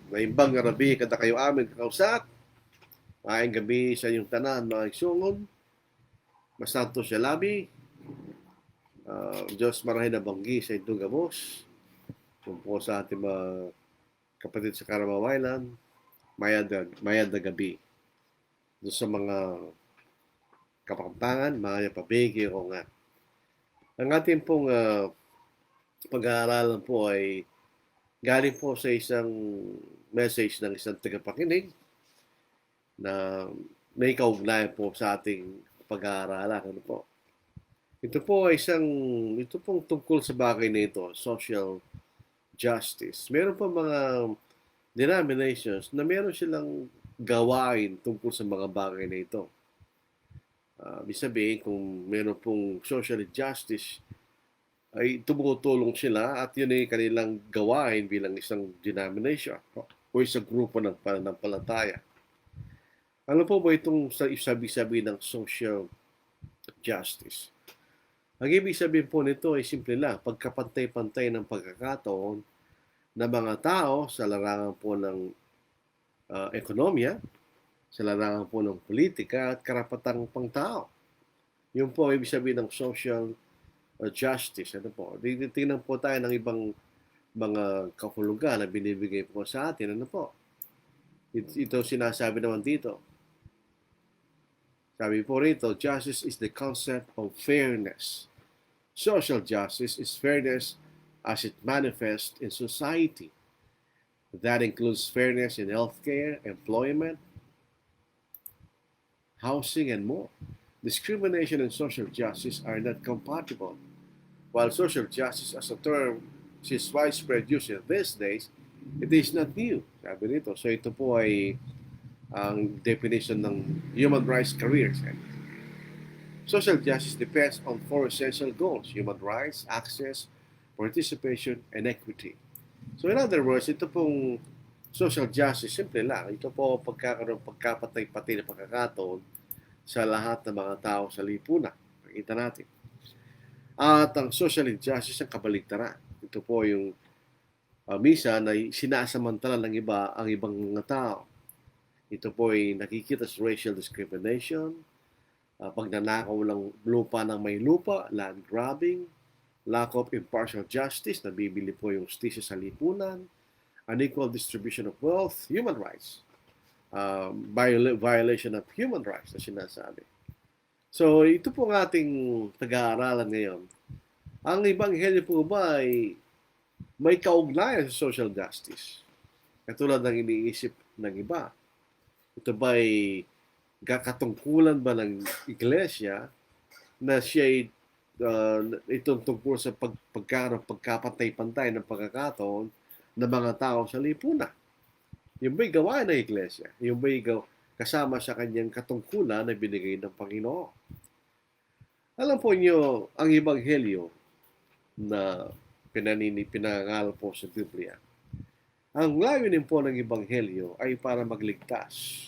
Maimbang nga rabi kada kayo amin kakausap. Maayong gabi sa inyong tanan, mga igsoon. Masanto siya labi. Diyos marahin na banggi sa itong gamos. Kung po sa ating mga kapatid sa Carabao Island, mayad na gabi. Doon sa mga kapampangan, mga pabigi ko nga. Ang ating pong pag-aaralan po ay galing po sa isang message ng isang tagapakinig na may kaugnayan po sa ating pag-aaralan. Ano po? Ito pong tungkol sa bagay na ito, social justice. Meron pa mga denominations na meron silang gawain tungkol sa mga bagay na ito. Ibig sabihin, kung meron pong social justice, ay tumutulong sila at yun ay kanilang gawain bilang isang denomination o isang grupo ng pananampalataya. Ano po ba itong sabi-sabi ng social justice? Ang ibig sabihin po nito ay simple lang, pagkapantay-pantay ng pagkakataon ng mga tao sa larangan po ng ekonomiya, sa larangan po ng politika at karapatang pangtao. Yun po ibig sabihin ng social justice. Ano po? Tingnan po tayo ng ibang mga kahulugan na binibigay po sa atin. Ano po? Ito sinasabi naman dito. Sabi po rito, justice is the concept of fairness. Social justice is fairness as it manifests in society. That includes fairness in healthcare, employment, housing, and more. Discrimination and social justice are not compatible. While social justice as a term is widespread use in these days, it is not new. Sabi nito. So ito po ay ang definition ng human rights careers. Social justice depends on four essential goals: human rights, access, participation, and equity. So in other words, ito pong social justice, simple lang. Ito po pagkapatay-patay na pagkakataon sa lahat ng mga tao sa lipunan. Pakita natin. At ang social injustice ang kabaligtaran. Ito po yung misa na sinasamantala ng iba ang ibang mga tao. Ito po ay nakikita sa racial discrimination, pagnanakaw ng lupa ng may lupa, land grabbing, lack of impartial justice, nabibili po yung justisya sa lipunan, unequal distribution of wealth, human rights, violation of human rights na sinasabi. So, ito po ang ating pag-aaralan ngayon. Ang Ebanghelyo po ba ay may kaugnayan sa social justice? Katulad ng iniisip ng iba. Ito ba ay kakatungkulan ba ng iglesia na siya itong tungkol sa pagkapantay-pantay ng pagkakataon ng mga tao sa lipunan? Yung ba'y gawain ng iglesia? Yung ba'y kasama sa kanyang katungkulan na binigay ng Panginoon? Alam po niyo, ang Ebanghelyo na pinangaral po sa Biblia, ang layunin po ng Ebanghelyo ay para magligtas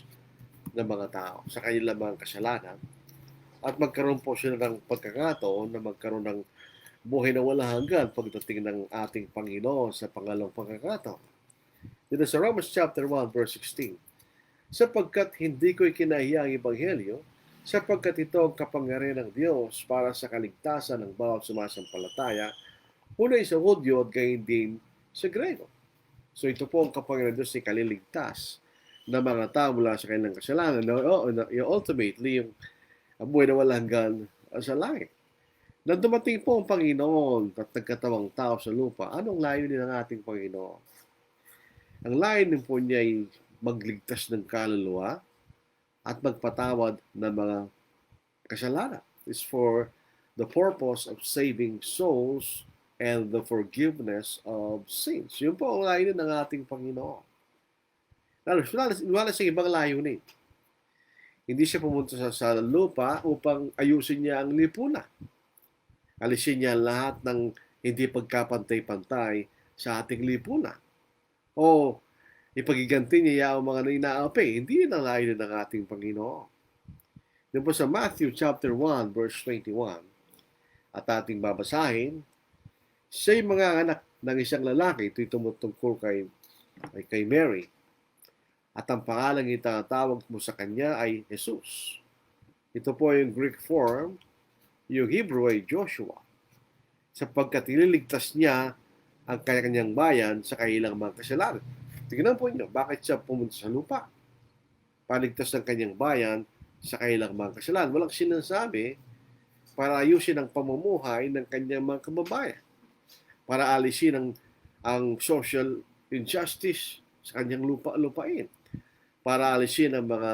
ng mga tao sa kanilang mga kasalanan at magkaroon po sila ng pagkakataon na magkaroon ng buhay na walang hanggan pagdating ng ating Panginoon sa pangalawang pagkakataon. Dito sa Romans chapter 1 verse 16, sapagkat hindi ko ikinahiya ang Ebanghelyo, sapagkat ito ang kapangyarihan ng Diyos para sa kaligtasan ng bawat sumasampalataya, unay sa Hudyo at gayon din sa Grego. So ito po ang kapangyarihan ng Diyos ay kaliligtas na mga tao mula sa kanilang kasalanan. Ultimately, yung buhay na walang hanggan sa langit. Nang dumating po ang Panginoon at nagkatawang tao sa lupa, anong layunin ng ating Panginoon? Ang layunin po niya ay magligtas ng kaluluwa at magpatawad ng mga kasalanan. It's for the purpose of saving souls and the forgiveness of sins. Yun po ang layunin ng ating Panginoon. Wala sa ibang layunin. Hindi siya pumunta sa lupa upang ayusin niya ang lipunan. Alisin niya lahat ng hindi pagkapantay-pantay sa ating lipunan. O ipagiganti niya ang mga inaapi. Hindi yun ang layunin ng ating Panginoon. Yun po sa Matthew chapter 1 verse 21 at ating babasahin, siya'y mga anak ng isang lalaki. Ito'y tumutungkol kay ay kay Mary. At ang pangalang itatawag mo sa kanya ay Jesus. Ito po yung Greek form, yung Hebrew ay Joshua. Sapagkat ililigtas niya ang kanyang bayan sa kanilang mga kasalanan. Tingnan po niyo, bakit siya pumunta sa lupa? Paligtas ng kanyang bayan sa kanilang mga kasalanan. Walang sinasabi para ayusin ang pamumuhay ng kanyang mga kababayan. Para alisin ang social injustice sa kanyang lupain. Para alisin ang mga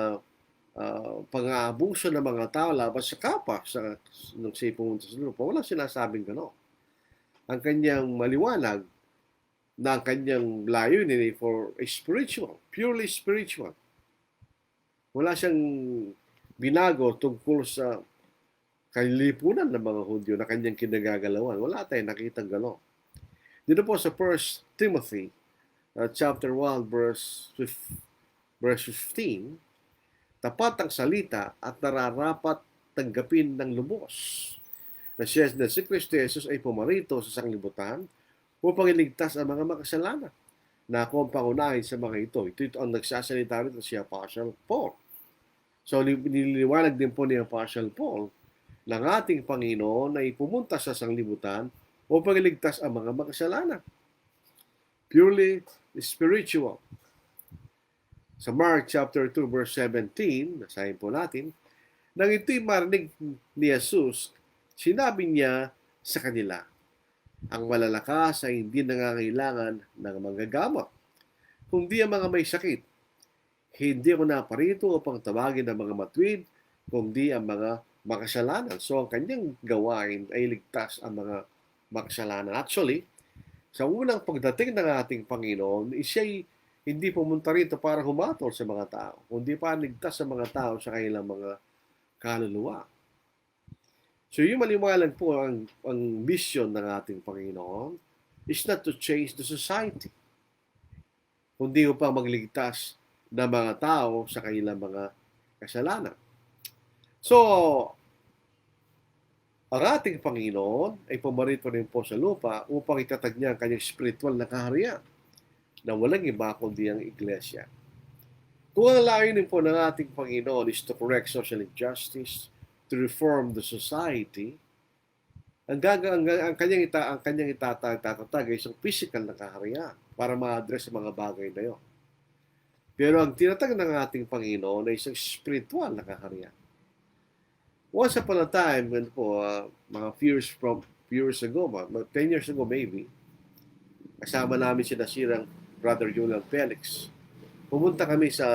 pang-aabuso ng mga tao laban sa kapwa nung siya pumunta sa lupa. Walang sinasabing gano'n. Ang kanyang maliwanag na ang kanyang layunin ay for spiritual, purely spiritual. Wala siyang binago tungkol sa kalilipunan ng mga Hudyo na kanyang kinagagalawan. Wala tayong nakitang gano'n. Dito po sa 1 Timothy chapter 1 verse 15, tapat ang salita at nararapat tanggapin ng lubos na si Kristo Jesus ay pumarito sa sanglibutan upang iligtas ang mga makasalanan na ako ang pangunahin sa mga ito. Ito ang nagsasalita rito si Apostle Paul. So, nililiwanag din po ni Apostle Paul ng ating Panginoon ay pumunta sa sanglibutan upang iligtas ang mga makasalanan. Purely spiritual. Sa Mark chapter 2 verse 17, nasahin po natin, nang ito'y marinig ni Jesus, sinabi niya sa kanila, ang malalakas ay hindi nangangailangan ng manggagamot, kundi ang mga may sakit. Hindi ako naparito upang tawagin ang mga matuwid, kundi ang mga makasalanan. So ang kanyang gawain ay ligtas ang mga makasalanan. Actually, sa unang pagdating ng ating Panginoon, siya'y hindi pumunta rito para humatol sa mga tao, kundi para ligtas sa mga tao sa kanilang mga kaluluwa. So yung maliwanag po ang mission ng ating Panginoon is not to change the society, kundi upang magligtas ng mga tao sa kanilang mga kasalanan. So, ang ating Panginoon ay pumarito rin po sa lupa upang itatag niya ang kanyang spiritual na kaharian na walang iba kundi ang iglesia. Kung ang layunin po ng ating Panginoon is to correct social injustice, to reform the society, ang kanyang itatatag ay isang physical na kaharian para ma-address ang mga bagay na yun. Pero ang tinatag ng ating Panginoon ay isang spiritual na kaharian. Once upon a time, mga few years ago, 10 years ago maybe, kasama namin si nasirang Brother Julian Felix. Pumunta kami sa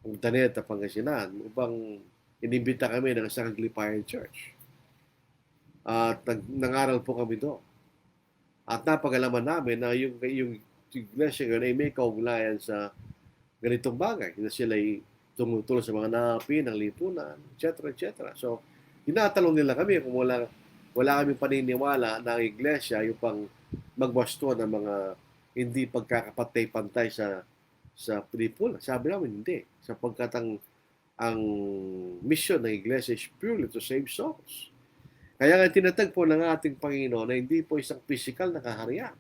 Urdaneta, Pangasinan upang inimbita kami ng isang Aglipayan Church. At nangaral po kami doon. At napagalaman namin na yung iglesia ngayon ay may kaugnayan sa ganitong bagay. Na sila ay tumutulong sa mga napi ng lipunan, etc. etc. So, tinatanong nila kami kung wala kami paniniwala na ang iglesia yung pang magbasto ng mga hindi pagkakapantay-pantay sa lipunan. Sabi namin, hindi. Sapagkat ang mission ng iglesia is purely to save souls. Kaya nga tinatag po ng ating Panginoon na hindi po isang physical na kaharian,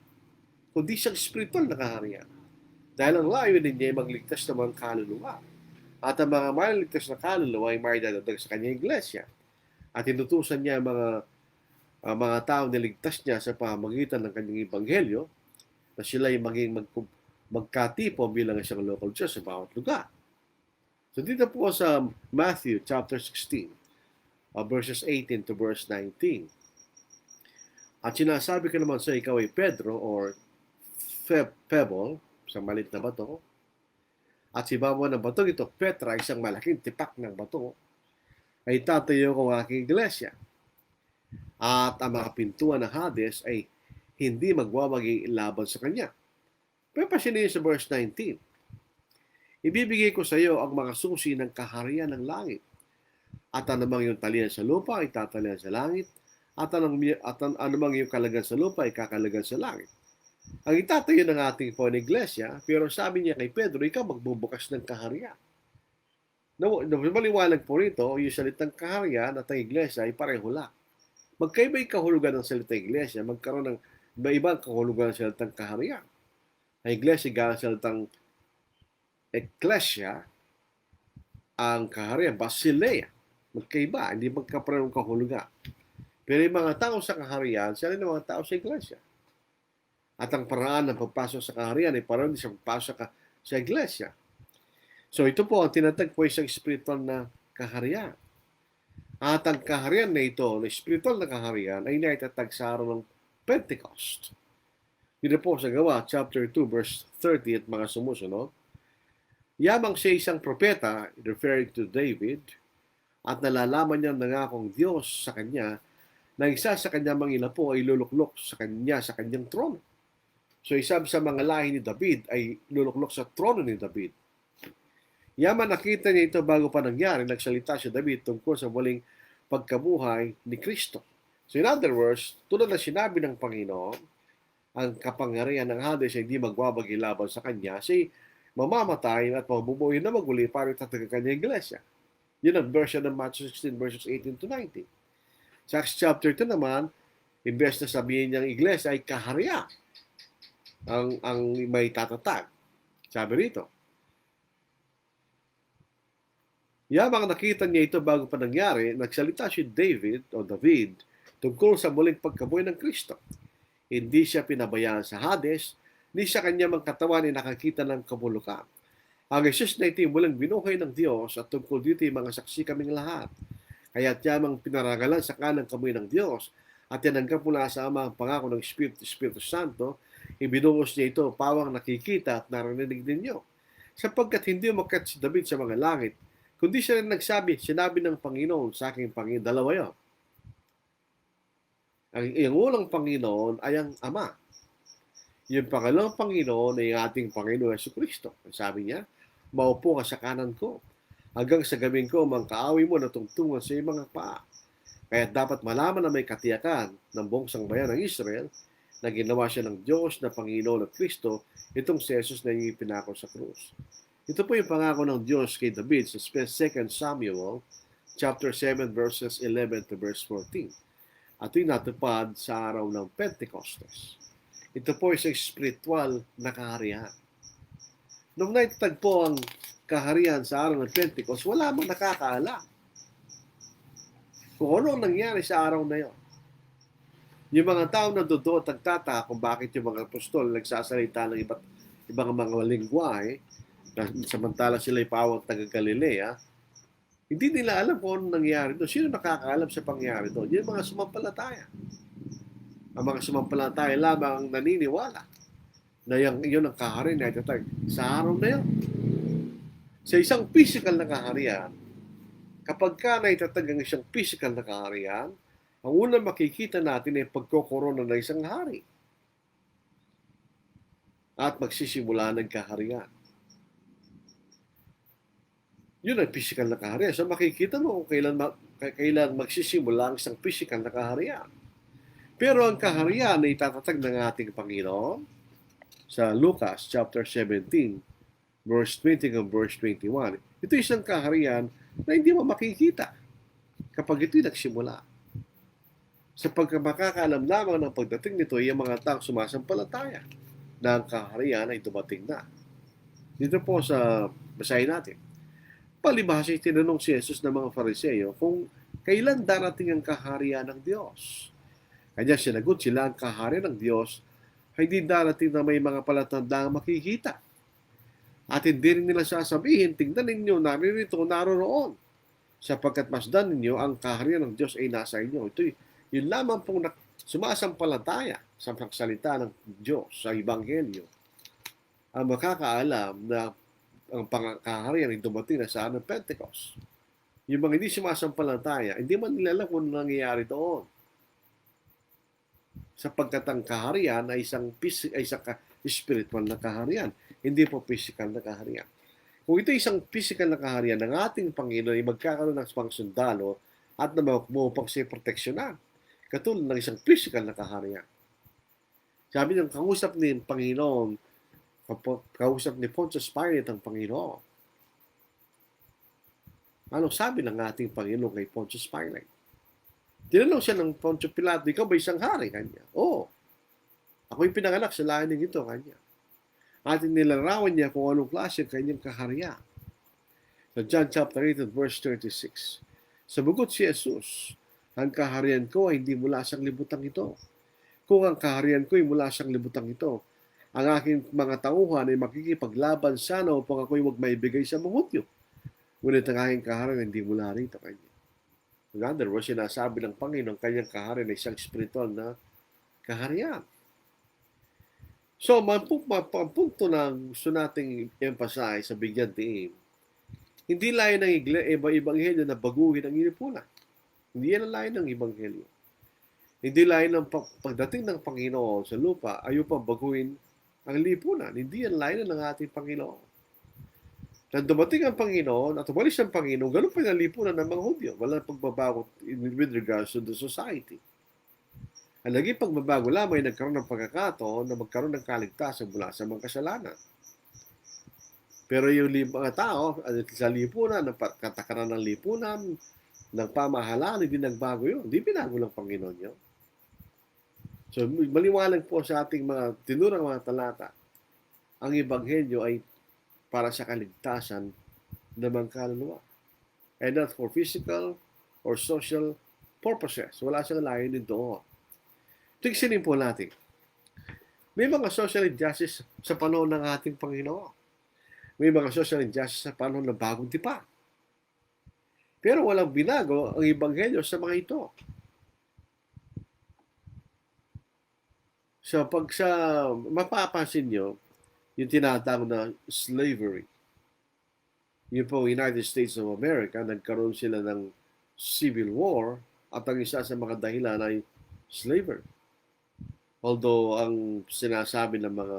kundi isang spiritual na kaharian. Dahil ang layunin niya ay magligtas ng mga kaluluwa. At ang mga maliligtas na kaluluwa ay maidadadag sa kanyang iglesia. At inutusan niya mga tao niligtas niya sa pamamagitan ng kanyang ebanghelyo na sila ay maging magkatipo bilang isang local church sa bawat lugar. So dito po sa Matthew chapter 16, verses 18 to verse 19. At sinasabi ko naman sa ikaw ay Pedro or pebble, isang malit na bato. At si baba ng bato ito, Petra, isang malaking tipak ng bato, ay tatayo ko ang aking iglesia. At ang mga pintuan ng Hades ay hindi magwawagi laban sa kanya. Pero pasinin sa verse 19. Ibibigay ko sa iyo ang mga susi ng kaharian ng langit. At anumang yung talian sa lupa ay tatalian sa langit. At anumang yung kalagan sa lupa ay kakalagan sa langit. Ang itatayo ng ating po ng iglesia, pero sabi niya kay Pedro, ikaw magbubukas ng kaharian. Maliwanag po rito, yung salitang kaharian at ang iglesia ay pareho lang. Magkaiba yung kahulugan ng salitang iglesia, magkaroon ng iba-ibang kahulugan ng salitang kaharian. Ang iglesia, gamit sa salitang ecclesia, ang kaharian, basileia. Magkaiba, hindi magkaparehong kahulugan. Pero yung mga tao sa kaharian, sila yung mga tao sa iglesia. At ang paraan ng pagpasok sa kaharian ay parang sa pagpasok sa iglesia. So ito po ang tinatag po isang spiritual na kaharian. At ang kaharian na ito, na spiritual na kaharian, ay naitatag sa araw ng Pentecost. Dito po sa Gawa, chapter 2, verse 30 at mga sumusunod. Yamang siya isang propeta, referring to David, at nalalaman niya nangakong Diyos sa kanya na isa sa kanyang mga inapo ay luluklok sa kanya sa kanyang trono. So isa sa mga lahi ni David ay luluklok sa trono ni David. Yaman nakita niya ito bago pa nangyari, nagsalita si David tungkol sa muling pagkabuhay ni Kristo. So in other words, tulad na sinabi ng Panginoon, ang kapangyarihan ng Hades ay hindi magbabagi laban sa kanya, siya mamamatay at mabubuhay na maguli para itataga kanya iglesia. Yun ang version ng Matthew 16 verses 18 to 19. Sa Acts chapter 2 naman, imbes na sabihin niyang iglesia ay kaharian ang may tatatag. Sabi rito, yamang nakita niya ito bago pa nangyari, nagsalita si David tungkol sa muling pagkabuhay ng Kristo. Hindi siya pinabayaan sa Hades, ni sa kanya mga katawan ay nakakita ng kabulukan. Ang Jesus na ito mulang binuhay ng Diyos at tungkol dito yung mga saksi kaming lahat. Kaya't yamang pinaragalan sa kanang kamay ng Diyos at tinanggap mula sa Ama ang pangako ng Espiritu Santo, ibinuhos niya ito pawang nakikita at narinig ninyo. Sapagkat hindi umakyat si David sa mga langit, kundi siya rin sinabi ng Panginoon sa aking Panginoon, dalawa yun. Ang unang Panginoon ay ang Ama. Yung pangalawang Panginoon ay ating Panginoon Jesucristo. Sabi niya, maupo ka sa kanan ko. Hanggang sa gawin ko, mga kaaway mo na tungtungan sa iyong mga paa. Kaya dapat malaman na may katiyakan ng buong sangbayan ng Israel na ginawa siya ng Diyos na Panginoon at Kristo, itong si Jesus na yung ipinako sa krus. Ito po yung pangako ng Diyos kay David sa 2 Samuel chapter 7 verses 11 to verse 14. At ito'y natupad sa araw ng Pentecostes. Ito po isang spiritual na kaharian. Nung naitatagpo ang kaharian sa araw ng Pentecost, wala mang nakakaalam kung ano nangyari sa araw na yon. Yung mga tao na doon at nagtataka kung bakit yung mga apostol nagsasalita ng ibang mga lingwahe, samantala sila'y pawang taga Galilea, hindi nila alam kung ano nangyari doon. Sino nakakaalam sa pangyari doon? Yung mga sumampalataya. Ang mga sumampalataya lamang ang naniniwala na yun ang kaharian na itatag sa araw na yun. Sa isang physical na kaharian, kapag ka naitatag ang isang physical na kaharian, ang unang makikita natin ay pagkokorona ng isang hari. At magsisimula ng kaharian. Yun ang physical na kaharian. So makikita mo kung kailan magsisimula ang isang physical na kaharian. Pero ang kaharian ay itatatag ng ating Panginoon sa Lucas chapter 17, verse 20 hanggang verse 21. Ito isang kaharian na hindi mo makikita kapag ito'y nagsimula. Sapagkat makakaalam lamang ng pagdating nito ay ang mga taong sumasampalataya na ang kaharian ay dumating na. Dito po sa basahin natin. Palibhasa tinanong si Jesus ng mga Fariseo kung kailan darating ang kaharian ng Diyos. Kanya sinagot sila, ang kaharian ng Diyos ay hindi darating na may mga palatandang makikita. At hindi rin nila sasabihin, tingnan ninyo, naririto, naroroon. Sapagkat masdan ninyo, ang kaharian ng Diyos ay nasa inyo. Ito yun lamang pong sumasampalataya sa pagsalita ng Diyos sa Ebanghelyo ang makakaalam na ang kaharian ay dumating na sa ng Pentecost. Yung mga hindi sumasampalataya, hindi man nila alam kung nangyayari doon. Sapagkat ang kaharian ay isang spiritual na kaharian, hindi po physical na kaharian. Kung ito isang physical na kaharian, ng ating Panginoon ay magkakaroon ng pangsundalo at na mapupang siya proteksyonan, katulad ng isang physical na kaharian. Sabi ng kausap ni Panginoon, kausap ni Pontius Pilate ang Panginoon. Anong sabi ng ating Panginoon kay Pontius Pilate? Tinanong siya ng Pontius Pilate, ikaw ba isang hari? Kanya, oo. Ako'y pinanganak sa lahi ng ito, kanya. at nilarawan niya kung anong klase ang kanyang kaharian. Sa John chapter 8 at verse 36, sabagot si Jesus, ang kaharian ko ay hindi mula sa libutan ito. Kung ang kaharian ko ay mula sa libutan ito, ang aking mga tauhan ay makikipaglaban sana upang ako'y huwag maibigay sa mga Hudyo. Ngunit ang aking kaharian hindi mula rito kanya. In other words, sinasabi ng Panginoon, kanyang kaharian ay isang spiritual na kaharian. So, ang punto na gusto nating emphasize sa bigyan diin, hindi layo ng ebanghelyo na baguhin ang inipunan. Hindi yan ang layo ng ebanghelyo. Hindi layo ng pagdating ng Panginoon sa lupa ay upang baguhin ang lipunan. Hindi yan layo ng ating Panginoon. Nang dumating ang Panginoon at umalis ang Panginoon, ganun pa yung lipunan ng mga Hudyo. Walang pagbabago with regards to the society. Ang naging pagbabago lamang ay nagkaroon ng pagkakataon na magkaroon ng kaligtasan mula sa mga kasalanan. Pero yung mga tao, sa lipunan, ng katakaran ng lipunan, ng pamahalaan, hindi nagbago yun. Hindi binago ng Panginoon yun. So, maliwanag po sa ating mga tinurang mga talata, ang ebanghelyo ay para sa kaligtasan ng mga kaluluwa. And not for physical or social purposes. Wala siyang layunin doon. Tigsinin po natin. May mga social injustice sa panahon ng ating Panginoon. May mga social injustice sa panahon ng bagong tipan. Pero walang binago ang ebanghelyo sa mga ito. So, mapapansin nyo, yung tinatawag na slavery. Yun po, United States of America, nagkaroon sila ng civil war at ang isa sa mga dahilan ay slavery. Although, ang sinasabi ng mga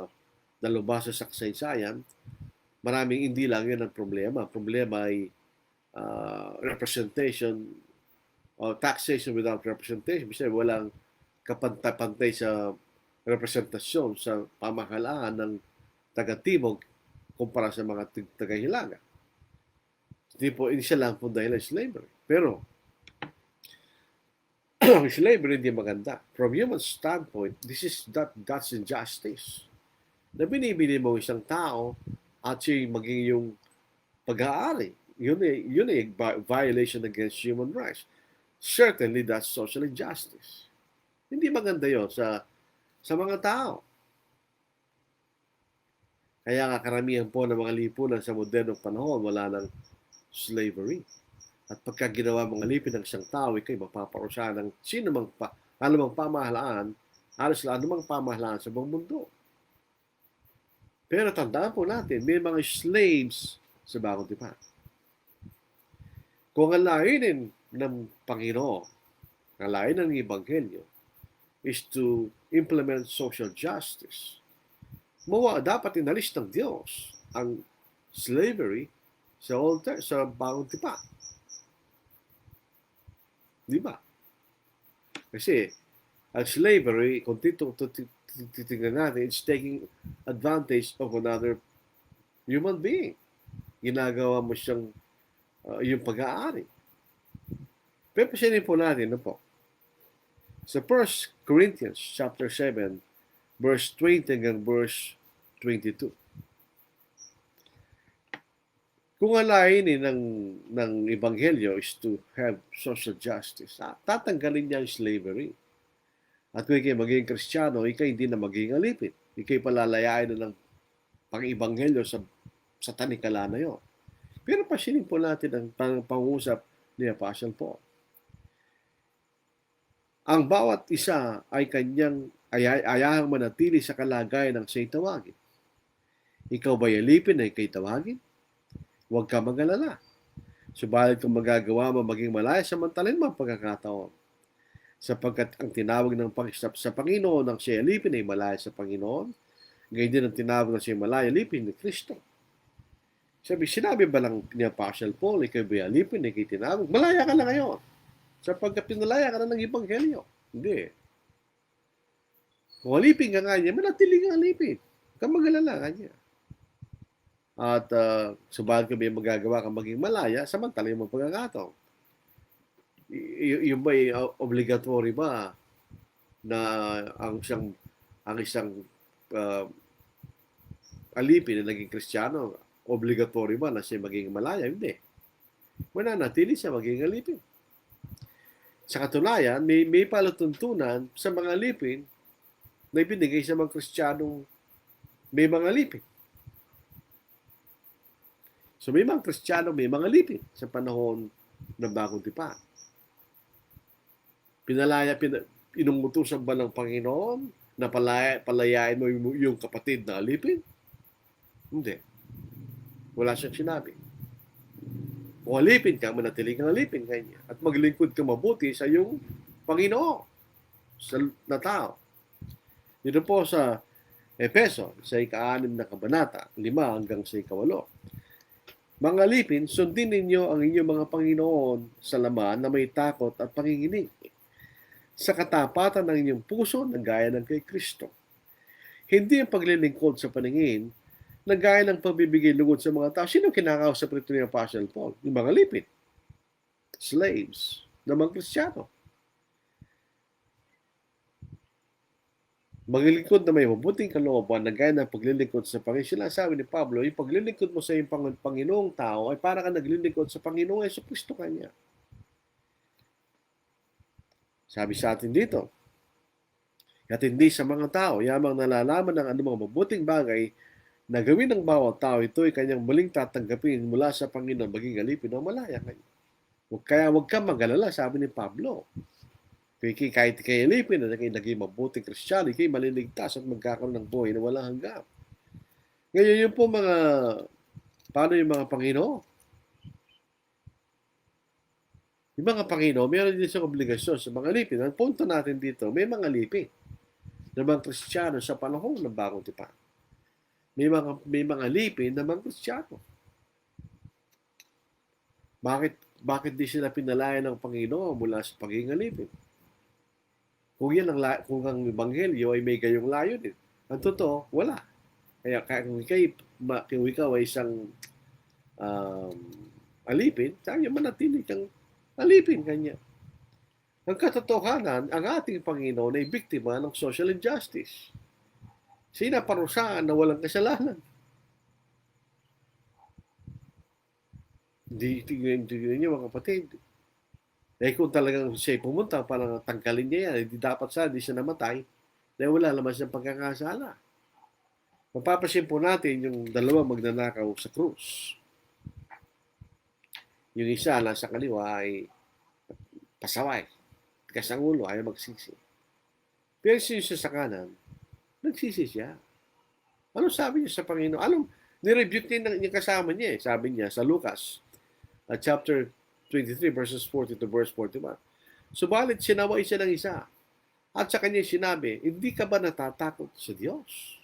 nalubasa sa kasaysayan, maraming hindi lang yan ang problema. Problema ay representation o taxation without representation. Kasi walang kapantay-pantay sa representasyon sa pamahalaan ng taga-timog kumpara sa mga taga-hilaga. Hindi po, isa lang po dahil slavery. Pero, slavery hindi maganda. From human standpoint, that's injustice. Na binibili mo isang tao at siya'y maging yung pag-aari. Yun ay violation against human rights. Certainly, that's social injustice. Hindi maganda yon sa mga tao. Kaya nga karamihan po ng mga lipunan sa modernong panahon, wala ng slavery. At pagka ginawa mga lipin ng isang tao, ikay mapaparusahan ng anumang pamahalaan, anumang pamahalaan sa buong mundo. Pero tandaan po natin, may mga slaves sa bagong tipan. Kung ang layunin ng Panginoon, ang layunin ng Ebanghelyo, is to implement social justice, dapat inalis ng Diyos ang slavery sa bagong tipan. Di ba? Kasi ang slavery, kung titingnan natin, it's taking advantage of another human being. Ginagawa mo siyang yung pag-aari. Pero pasinin po natin, po? Sa 1 Corinthians chapter 7, verse 20 hanggang verse 22. Kung ang layunin ng Ebanghelyo is to have social justice, tatanggalin niya ang slavery. At kung ikay magiging Kristiyano, ikay hindi na magiging alipin. Ikay palalayain na ng pang-Ebanghelyo sa tanikala na yun. Pero pasinin po natin ang pangusap ni Apostle Paul. Ang bawat isa ay kanyang ayahang manatili sa kalagayan ng siya'y tawagin. Ikaw ba'y alipin na ikay tawagin? Huwag ka mag-alala. Subalit kung magagawa mo maging malaya samantalin mo ang pagkakataon. Sapagkat ang tinawag ng pag-isap sa Panginoon ng siya'y alipin ay malaya sa Panginoon, gayon din ang tinawag ng siya'y malaya alipin ni Kristo. Sinabi ba lang ni Apostle Paul, ikaw ba'y alipin na ikay tinawag? Malaya ka na ngayon. Sapagkat pinalaya ka na ng Ebanghelyo. Hindi. Kung alipin ka nga niya, manatili kang alipin. Huwag kang mag-alala ka niya. At subalit ka may magagawa kang maging malaya, samantalay mo pagkakataon. Yung ba obligatory ba na ang isang alipin na naging Kristiyano, obligatory ba na siya maging malaya? Hindi. Mananatili siya maging alipin. Sa katunayan, may palatuntunan sa mga alipin na ibinigay sa mga Kristiyanong may mga alipin. So may mga Kristiyano, may mga alipin sa panahon ng Bagong Tipan. Inungutusan ba ng Panginoon na palayain mo yung kapatid na alipin? Hindi. Wala siyang sinabi. Kung alipin ka, manatili kang alipin kanya. At maglingkod ka mabuti sa iyong Panginoon na tao. Dito po sa Efeso, sa ika-6 na kabanata, 5 hanggang sa ika-8. Mga alipin, sundin ninyo ang inyong mga Panginoon sa laman na may takot at panginginig, sa katapatan ng inyong puso na gaya ng kay Kristo. Hindi ang paglilingkod sa paningin na gaya ng pagbibigay lugod sa mga tao. Sino kinakausap rito ni Apostle Paul? Yung mga alipin. Slaves na mga Kristiyano. Maglilingkod na may mabuting kalooban na gaya ng paglilingkod sa Panginoon. Sila sabi ni Pablo, yung paglilingkod mo sa iyong Panginoong tao ay para ka naglilingkod sa Panginoong Jesucristo kanya. Sabi sa atin dito, at hindi sa mga tao, yamang nalalaman ng anumang mabuting bagay na gawin ng bawat tao, ito ay kanyang muling tatanggapin mula sa Panginoon, maging alipin o malaya kanya. Kaya huwag kang mag-alala, sabi ni Pablo. Kahit kayo alipin na naging mabuting Kristiyano, kayo maliligtas at magkakaroon ng buhay na walang hanggan. Ngayon yun po paano yung mga Panginoon? Yung mga Panginoon, meron din siyang obligasyon sa mga alipin. Ang punto natin dito, may mga alipin na mga Kristiyano sa panahon ng Bagong Tipan. May mga alipin na mga Kristiyano. Bakit di sila pinalaya ng Panginoon mula sa pagiging alipin? Kung ang Ebanghelyo ay may gayong layo din. Ang totoo, wala. Kaya kung ikaw ay isang alipin, sabi niya, manatili kang alipin kanya. Ang katotohanan, ang ating Panginoon ay biktima ng social injustice. Sinaparusaan na walang kasalanan. Tingnan niyo mga kapatid. Kung talagang siya pumunta para tanggalin niya yan, hindi dapat hindi siya namatay dahil wala naman siyang pagkakasala. Mapapasin po natin yung dalawang magnanakaw sa krus. Yung isa nasa kaliwa ay pasaway. Tigas ang ulo, ayaw magsisi. Pero siya sa kanan, nagsisi siya. Ano sabi niya sa Panginoon? Nirebuke niya yung kasama niya. Sabi niya sa Lucas, chapter 23 verses 40 to verse 41. Subalit sinaway siya ng isa. At sa kanya sinabi, hindi ka ba natatakot sa Diyos?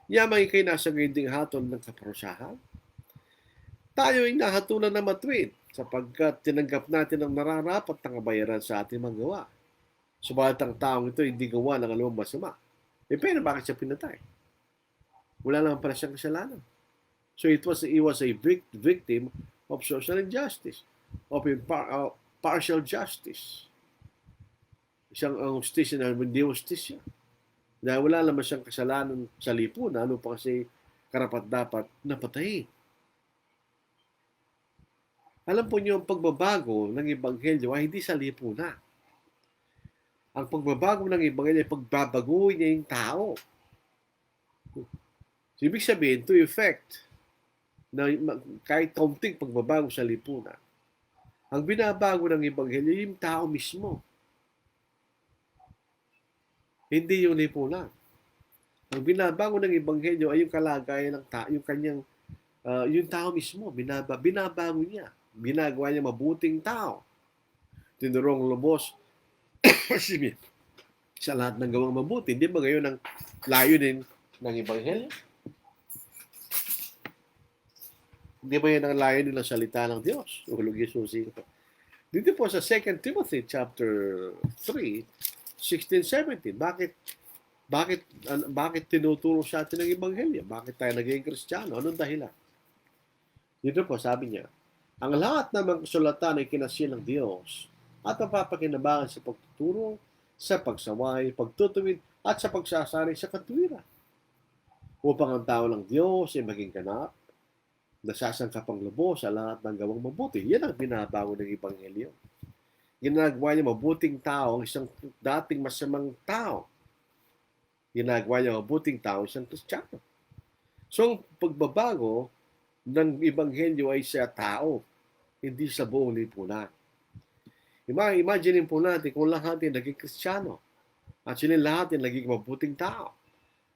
Yamang ikay nasa ganding hatol ng kaparusahan? Tayo ay nahatulan na matuwid sapagkat tinanggap natin ang nararapat na kabayaran sa ating mga gawa. Subalit ang taong ito hindi gawa ng anumang masama. Pero bakit siya pinatay? Wala naman pala siyang kasalanan. So he was a victim of social injustice, of partial justice. Isang hustisya na hindi hustisya. Dahil wala naman siyang kasalanan sa lipunan, ano pa kasi karapat-dapat na patayin. Alam po niyo, ang pagbabago ng Ebanghelyo ay hindi sa lipunan. Ang pagbabago ng Ebanghelyo ay pagbabaguhin niya yung tao. So, ibig sabihin, to effect, na kahit kaunting pagbabago sa lipunan, ang binabago ng Ebanghelyo yung tao mismo. Hindi yung lipunan. Ang binabago ng Ebanghelyo ay yung kalagayan ng tao, yung tao mismo, binabago niya. Binagawa niya mabuting tao. Tinurong lubos sa lahat ng gawang mabuti. Hindi ba ngayon ang layunin ng Ebanghelyo? Hindi ba yan ang layunin ng salita ng Diyos? Ulog Yesusi. Dito po sa 2 Timothy chapter 3, 16-17. Bakit tinuturo sa atin ng Ebanghelyo? Bakit tayo naging Kristiyano? Anong dahilan? Dito po, sabi niya, ang lahat ng mga kasulatan ay kinasil ng Diyos at mapapakinabangan sa pagtuturo, sa pagsaway, pagtutuwid, at sa pagsasari sa katuwiran. upang ang tao ng Diyos ay maging ganap, nasasangkap ang lubos sa lahat ng gawang mabuti. Yan ang binabago ng Ebanghelyo. Ginagawa niya mabuting tao ang isang dating masamang tao. Ginagawa niya mabuting tao ang isang Kristiyano. So, ang pagbabago ng Ebanghelyo ay sa tao, hindi sa buong lipunan. Imagine po natin kung lahat ay naging Kristiyano at sila lahat ay naging mabuting tao.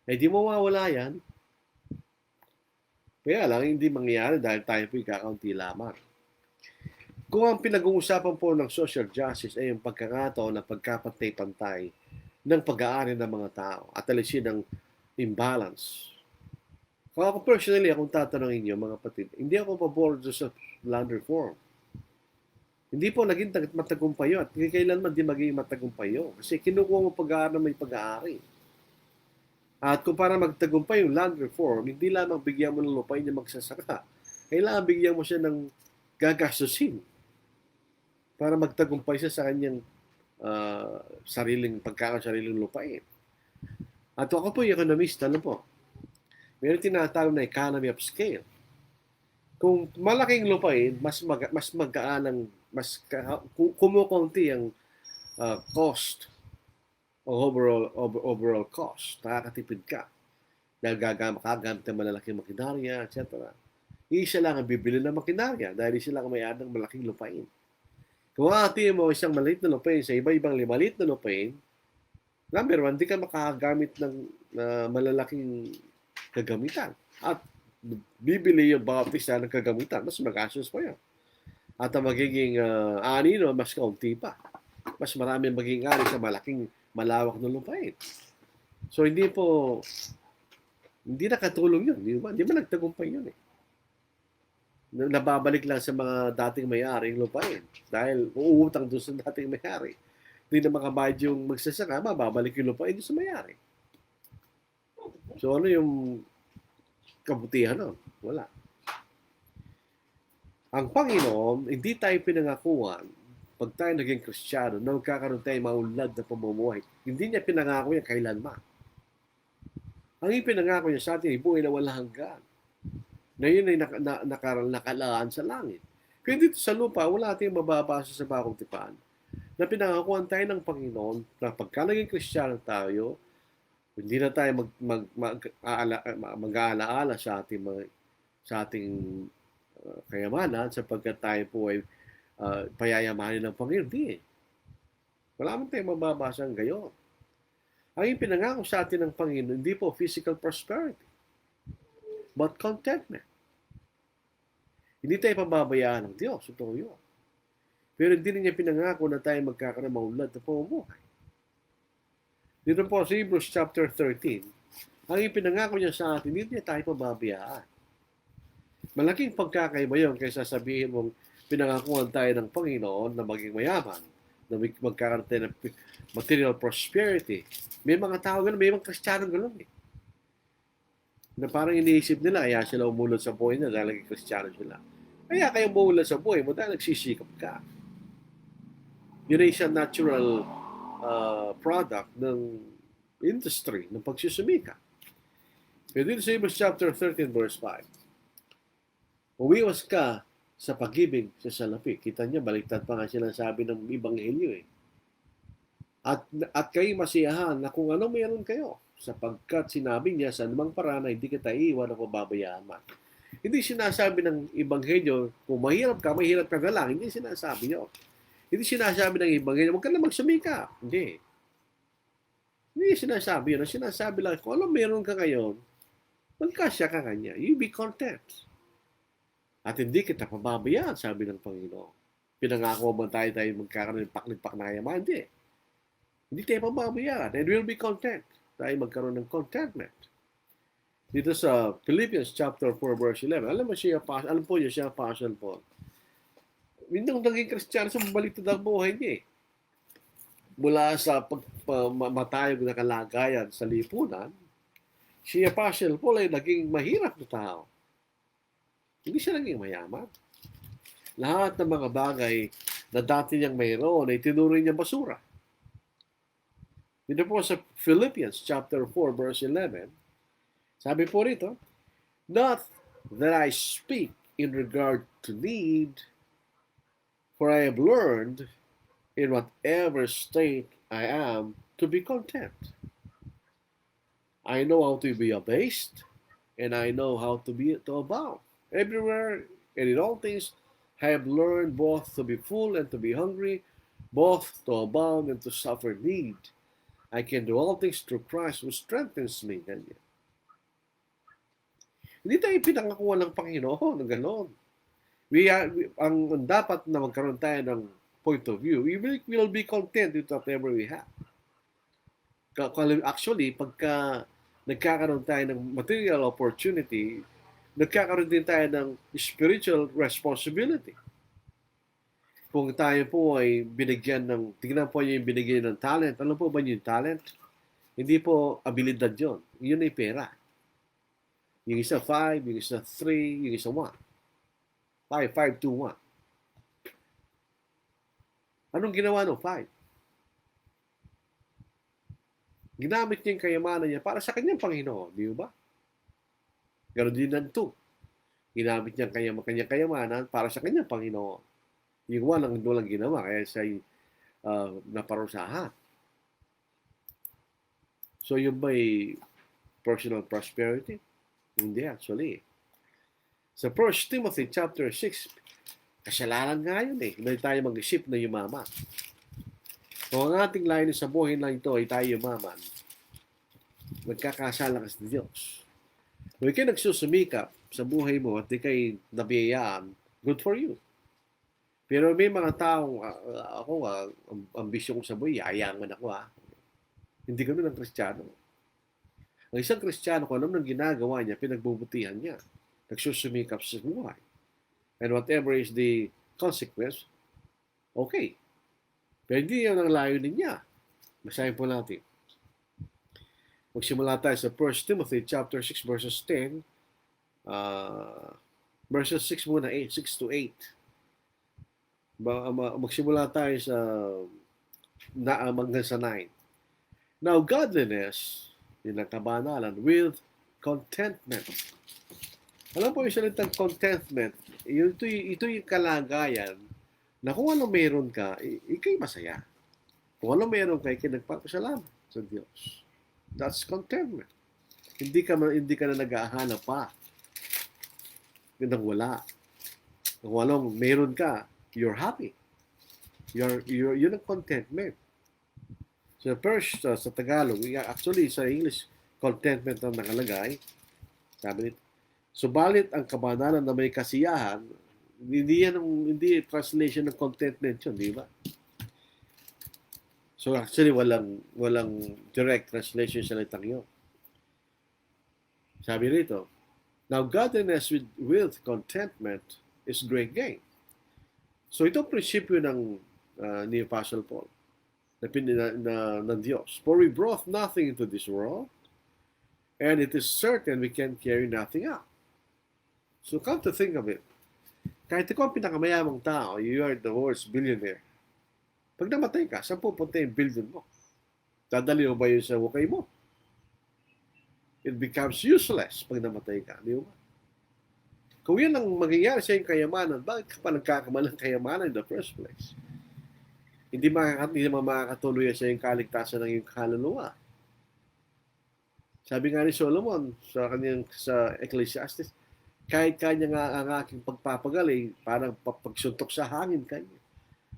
Eh di mawawala yan. Kaya lang, hindi mangyayari dahil tayo po'y kakaunti lamang. Kung ang pinag-uusapan po ng social justice ay yung pagkakataon na pagkapantay-pantay ng pag-aari ng mga tao at alisin ng imbalance. Kung ako personally, akong tatanungin niyo mga kapatid, hindi ako pabor sa land reform. Hindi po naging matagumpay yun at kailanman di maging matagumpay yun. Kasi kinukuha mo pag-aari na may pag-aari. At kung para magtagumpay yung land reform, hindi lamang bigyan mo ng lupain niya magsasaka. Kailangan bigyan mo siya ng gagastusin para magtagumpay siya sa kanyang sariling lupain. At ako po yung economist, ano po? Meron tinatawag na economy of scale. Kung malaking lupain, mas kumukunti ang cost o overall cost. Nakakatipid ka. Dahil gagamit ng malalaking makinarya, etc. Isa lang ang bibili ng makinarya dahil isa lang ang may-ari ng malaking lupain. Kung atin mo isang maliit na lupain sa iba-ibang maliit na lupain, number one, di ka makagamit ng malalaking kagamitan. At bibili yung bawat isa ng kagamitan, mas magastos pa yan. At ang magiging anino, mas kaunti pa. Mas marami magiging ani sa malawak na lupain. So, hindi nakatulong yun. Hindi ba nagtagumpay yun eh. Nababalik lang sa mga dating may-ari yung lupain. Dahil uutang doon sa dating may-ari. Hindi na makabayad yung magsasaka, mababalik yung lupain doon sa may-ari. So, ano yung kabutihan nun? Wala. Ang Panginoon, hindi tayo pinangakuan pag tayo naging Kristiyano na magkakaroon tayo maunlad na pamumuhay. Hindi niya pinangako yan kailanman. Ang ipinangako niya sa atin ay buhay na walang hanggan. Na yun ay nakalaan sa langit. Kaya dito sa lupa, wala tayong mababasa sa bakong tipan na pinangakuan tayo ng Panginoon na pagka naging Kristiyano tayo, hindi na tayo mag-aalaala sa ating kayamanan sapagkat tayo po ay payayamanin ng Panginoon. Hindi. Wala man tayong mababasa ng gayon. Ang ipinangako sa atin ng Panginoon, hindi po physical prosperity, but contentment. Hindi tayo pababayaan ng Diyos. Ito yun. Pero hindi niya pinangako na tayo magkakaroon maunlad na pamumuhay. Dito po sa Hebrews chapter 13, ang ipinangako niya sa atin, hindi niya tayo pababayaan. Malaking pagkakaiba yun kaysa sabihin mong pinangakuan tayo ng Panginoon na maging mayaman, na magkakaroon tayo ng material prosperity. May mga tao gano'n, may mga Kristiyano gano'n eh. Na parang iniisip nila, kaya sila umulot sa buhay na dahil naging Kristiyano sila. Kaya kayo umulot sa buhay mo dahil nagsisikap ka. Yun ay isang natural product ng industry, ng pagsusumika. Pero dito sa Hebrews chapter 13 verse 5, umiwas ka sa pag-ibig sa salapi. Kita niya, baliktad pa nga sinasabi ng Ebanghelyo eh. At kayo masiyahan na kung ano meron kayo, sapagkat sinabi niya sa anumang paraan na hindi kita iiwan o pababayaan man. Hindi sinasabi ng Ebanghelyo, kung mahirap ka na lang. Hindi sinasabi niyo. Hindi sinasabi ng Ebanghelyo, huwag ka na magsumika. Hindi. Hindi sinasabi yun. Sinasabi lang, kung ano meron ka ngayon, magkasya ka kanya. You be content. At hindi kita pababayaan, sabi ng Panginoon. Pinangako ba tayo magkakaroon ng pakligpak na kayaman? Hindi. Hindi tayo pababayaan. And we'll be content. Tayo magkaroon ng contentment. Dito sa Philippians chapter 4 verse 11, alam po niyo siya Apostle Paul. Hindi nung naging Kristiyano, sa baliktad ang buhay niya eh. Mula sa matayog na kalagayan sa lipunan, si Apostle Paul ay naging mahirap na tao. Hindi siya naging mayaman. Lahat ng mga bagay na dati niyang mayroon ay tinuring niya basura. Dito po sa Philippians chapter 4 verse 11, Sabi po rito, not that I speak in regard to need, for I have learned in whatever state I am to be content. I know how to be abased, and I know how to abound. Everywhere and in all things, I have learned both to be full and to be hungry, both to abound and to suffer need. I can do all things through Christ who strengthens me. Ganyan. Hindi tayo pinangakuha ng Panginoon ng gano'n. Ang dapat na magkaroon tayo ng point of view, we will be content with whatever we have. Actually, pagka nagkakaroon tayo ng material opportunity, nagkakaroon din tayo ng spiritual responsibility. Kung tayo po ay binigyan ng, tingnan po yung binigyan ng talent. Alam po ba yung talent? Hindi po abilidad yun. Yun ay pera. Yung isa 5, yung isa 3, yung isa 1. 5, 5, 2, 1. Anong ginawa no 5? Ginamit niya yung kayamanan niya para sa kanyang Panginoon. Di ba? Ganon din ng 2. Ginamit niya ang kanyang kayamanan para sa kanyang Panginoon. Yung 1 ang walang ginawa, kaya siya naparusahan. So yung ba'y personal prosperity? Hindi actually. Sa 1 Timothy chapter 6, kasalanan nga yun eh. Hindi tayo mag-isip na yumaman. Kung ang ating layunin sa buhay lang ito ay tayo yumaman, magkakasala ka sa Diyos. Kung ikay nagsusumikap sa buhay mo at ikay nabiyayaan, good for you. Pero may mga taong, ambisyon ko sa buhay, yayaman ako Hindi ganun ang Kristiyano. Ang isang Kristiyano, kung alam ng ginagawa niya, pinagbubutihan niya. Nagsusumikap sa buhay. And whatever is the consequence, okay. Pero hindi yan ang layunin niya. Basahin po natin. Magsimula tayo sa 1 Timothy chapter 6 verses 10. Verses 6 muna, 6 to 8. Magsimula tayo sa hanggang sa 9. Now, godliness, yun ang kabanalan, with contentment. Alam po yung salitang contentment, ito yung kalagayan na kung ano meron ka, ikay masaya. Kung ano meron ka, ikay nagpapasalamat sa Diyos. That's contentment. Hindi ka na nag-ahanap pa ng wala. Kung anong meron ka, you're happy. Yun ang contentment. So first, sa Tagalog, actually sa English, contentment ang nakalagay. Sabi nito, subalit ang kabanalan na may kasiyahan, hindi translation ng contentment yun, di ba? So actually, walang direct translation sa litang yun. Sabi rito, now godliness with contentment is great gain. So ito ang prinsipyo ni Apostle Paul ng Diyos. For we brought nothing into this world, and it is certain we can carry nothing out. So come to think of it, kahit ikaw ang pinakamayamang tao, you are the world's billionaire. Pag namatay ka, saan pupunta yung billion mo? Dadali mo ba yun sa hukay mo? It becomes useless pag namatay ka, di ba? Kung yan ang mangyayari sa iyong kayamanan, bakit ka pa nagkakamalang kayamanan in the first place? Hindi makakatuloy sa iyong kaligtasan ng iyong kaluluwa. Sabi nga ni Solomon sa Ecclesiastes, kahit kanya nga ang aking pagpapagal, parang pagsuntok sa hangin kanya.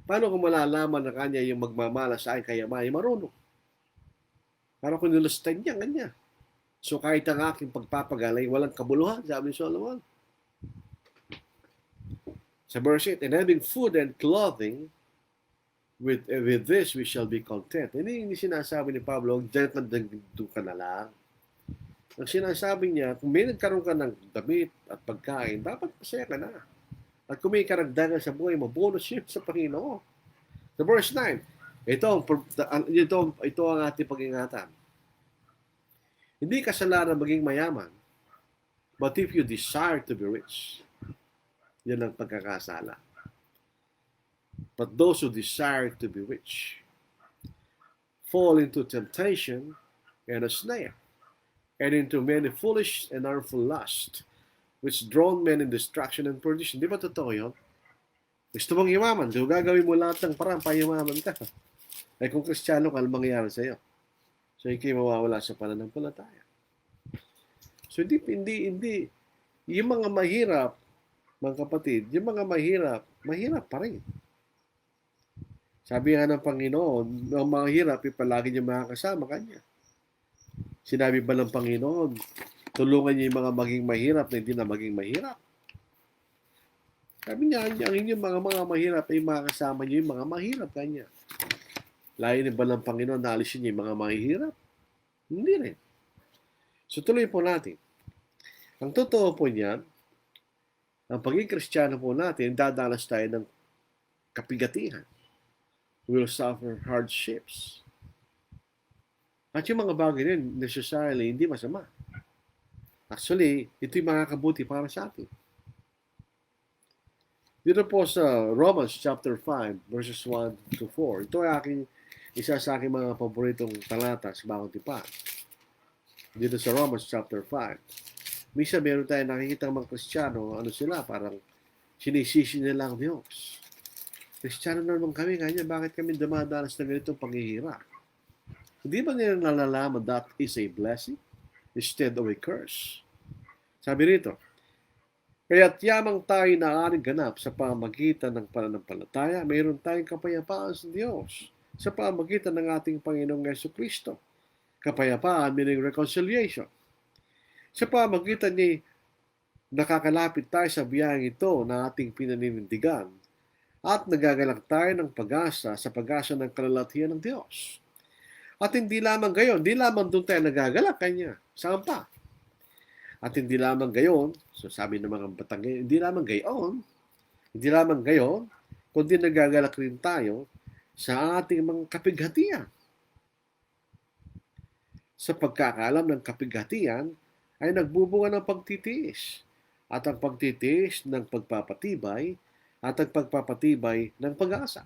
Paano kung malalaman na kanya yung magmamala sa aking kayamanan, marunong? Parang kung nilustan niya, kanya. So kahit ang aking pagpapagal ay walang kabuluhan, sabi ni Solomon. Sa verse 8, and having food and clothing, with this we shall be content. Hindi sinasabi ni Pablo, diyan ka na lang. Ang sinasabi niya, kung may nagkaroon ka ng damit at pagkain, dapat masaya ka na. At kung may karagdagan sa buhay mo, bonus yun sa Panginoon. Sa verse 9, ito ang ating pag-ingatan. Hindi kasalanan maging mayaman, but if you desire to be rich, yan ang pagkakasala. But those who desire to be rich fall into temptation and a snare, and into many foolish and harmful lust, which drawn men in destruction and perdition. Di ba totoo yun? Gusto mong yumaman, so gagawin mo lahat ng parang payumaman ka. Ay kung Kristiyano ka, ano mangyayari sa'yo? So, ikay mawawala sa pananampalataya. So, hindi. Yung mga mahirap, mga kapatid, yung mga mahirap pa rin. Sabi nga ng Panginoon, ang mga hirap, palagi niya makakasama kanya. Sinabi ba ng Panginoon, tulungan niya yung mga maging mahirap na hindi na maging mahirap? Sabi niya, ang inyong mga mahirap ay makakasama niyo yung mga mahirap kanya. Layo ba ng Panginoon na alisin niya yung mga mahirap? Hindi rin. So tuloy po natin. Ang totoo po niyan, ang pagiging Kristiyano po natin, dadanas tayo ng kapigatihan. Will suffer hardships. At yung mga bagay rin, necessarily, hindi masama. Actually, ito yung makakabuti para sa atin. Dito po sa Romans chapter 5, verses 1 to 4. Ito ay isa sa aking mga paboritong talata sa Bagong Tipan. Dito sa Romans chapter 5. Misa meron tayo nakikita ng mga Kristiyano, ano sila, parang sinisisi nila ang Diyos. Kristiyano naman kami, kanya, bakit kami dumadanas na ganitong panghihirap? Hindi ba nila nalalaman that is a blessing instead of a curse? Sabi rito, kaya't yamang tayo naaaring ganap sa pamagitan ng pananampalataya, mayroon tayong kapayapaan sa Diyos sa pamagitan ng ating Panginoong Jesucristo. Kapayapaan meaning reconciliation. Sa pamagitan niya, nakakalapit tayo sa biyayang ito na ating pinaninindigan at nagagalak tayo ng pag-asa sa pag-asa ng kalalatian ng Diyos. At hindi lamang gayon, hindi lamang doon tayo nagagalak kanya. Saan pa? At hindi lamang gayon, so sabi ng mga batang ngayon, hindi lamang gayon, kundi nagagalak rin tayo sa ating mga kapighatian. Sa pagkakaalam ng kapighatian, ay nagbubunga ng pagtitiis. At ang pagtitiis ng pagpapatibay, at ang pagpapatibay ng pag-asa.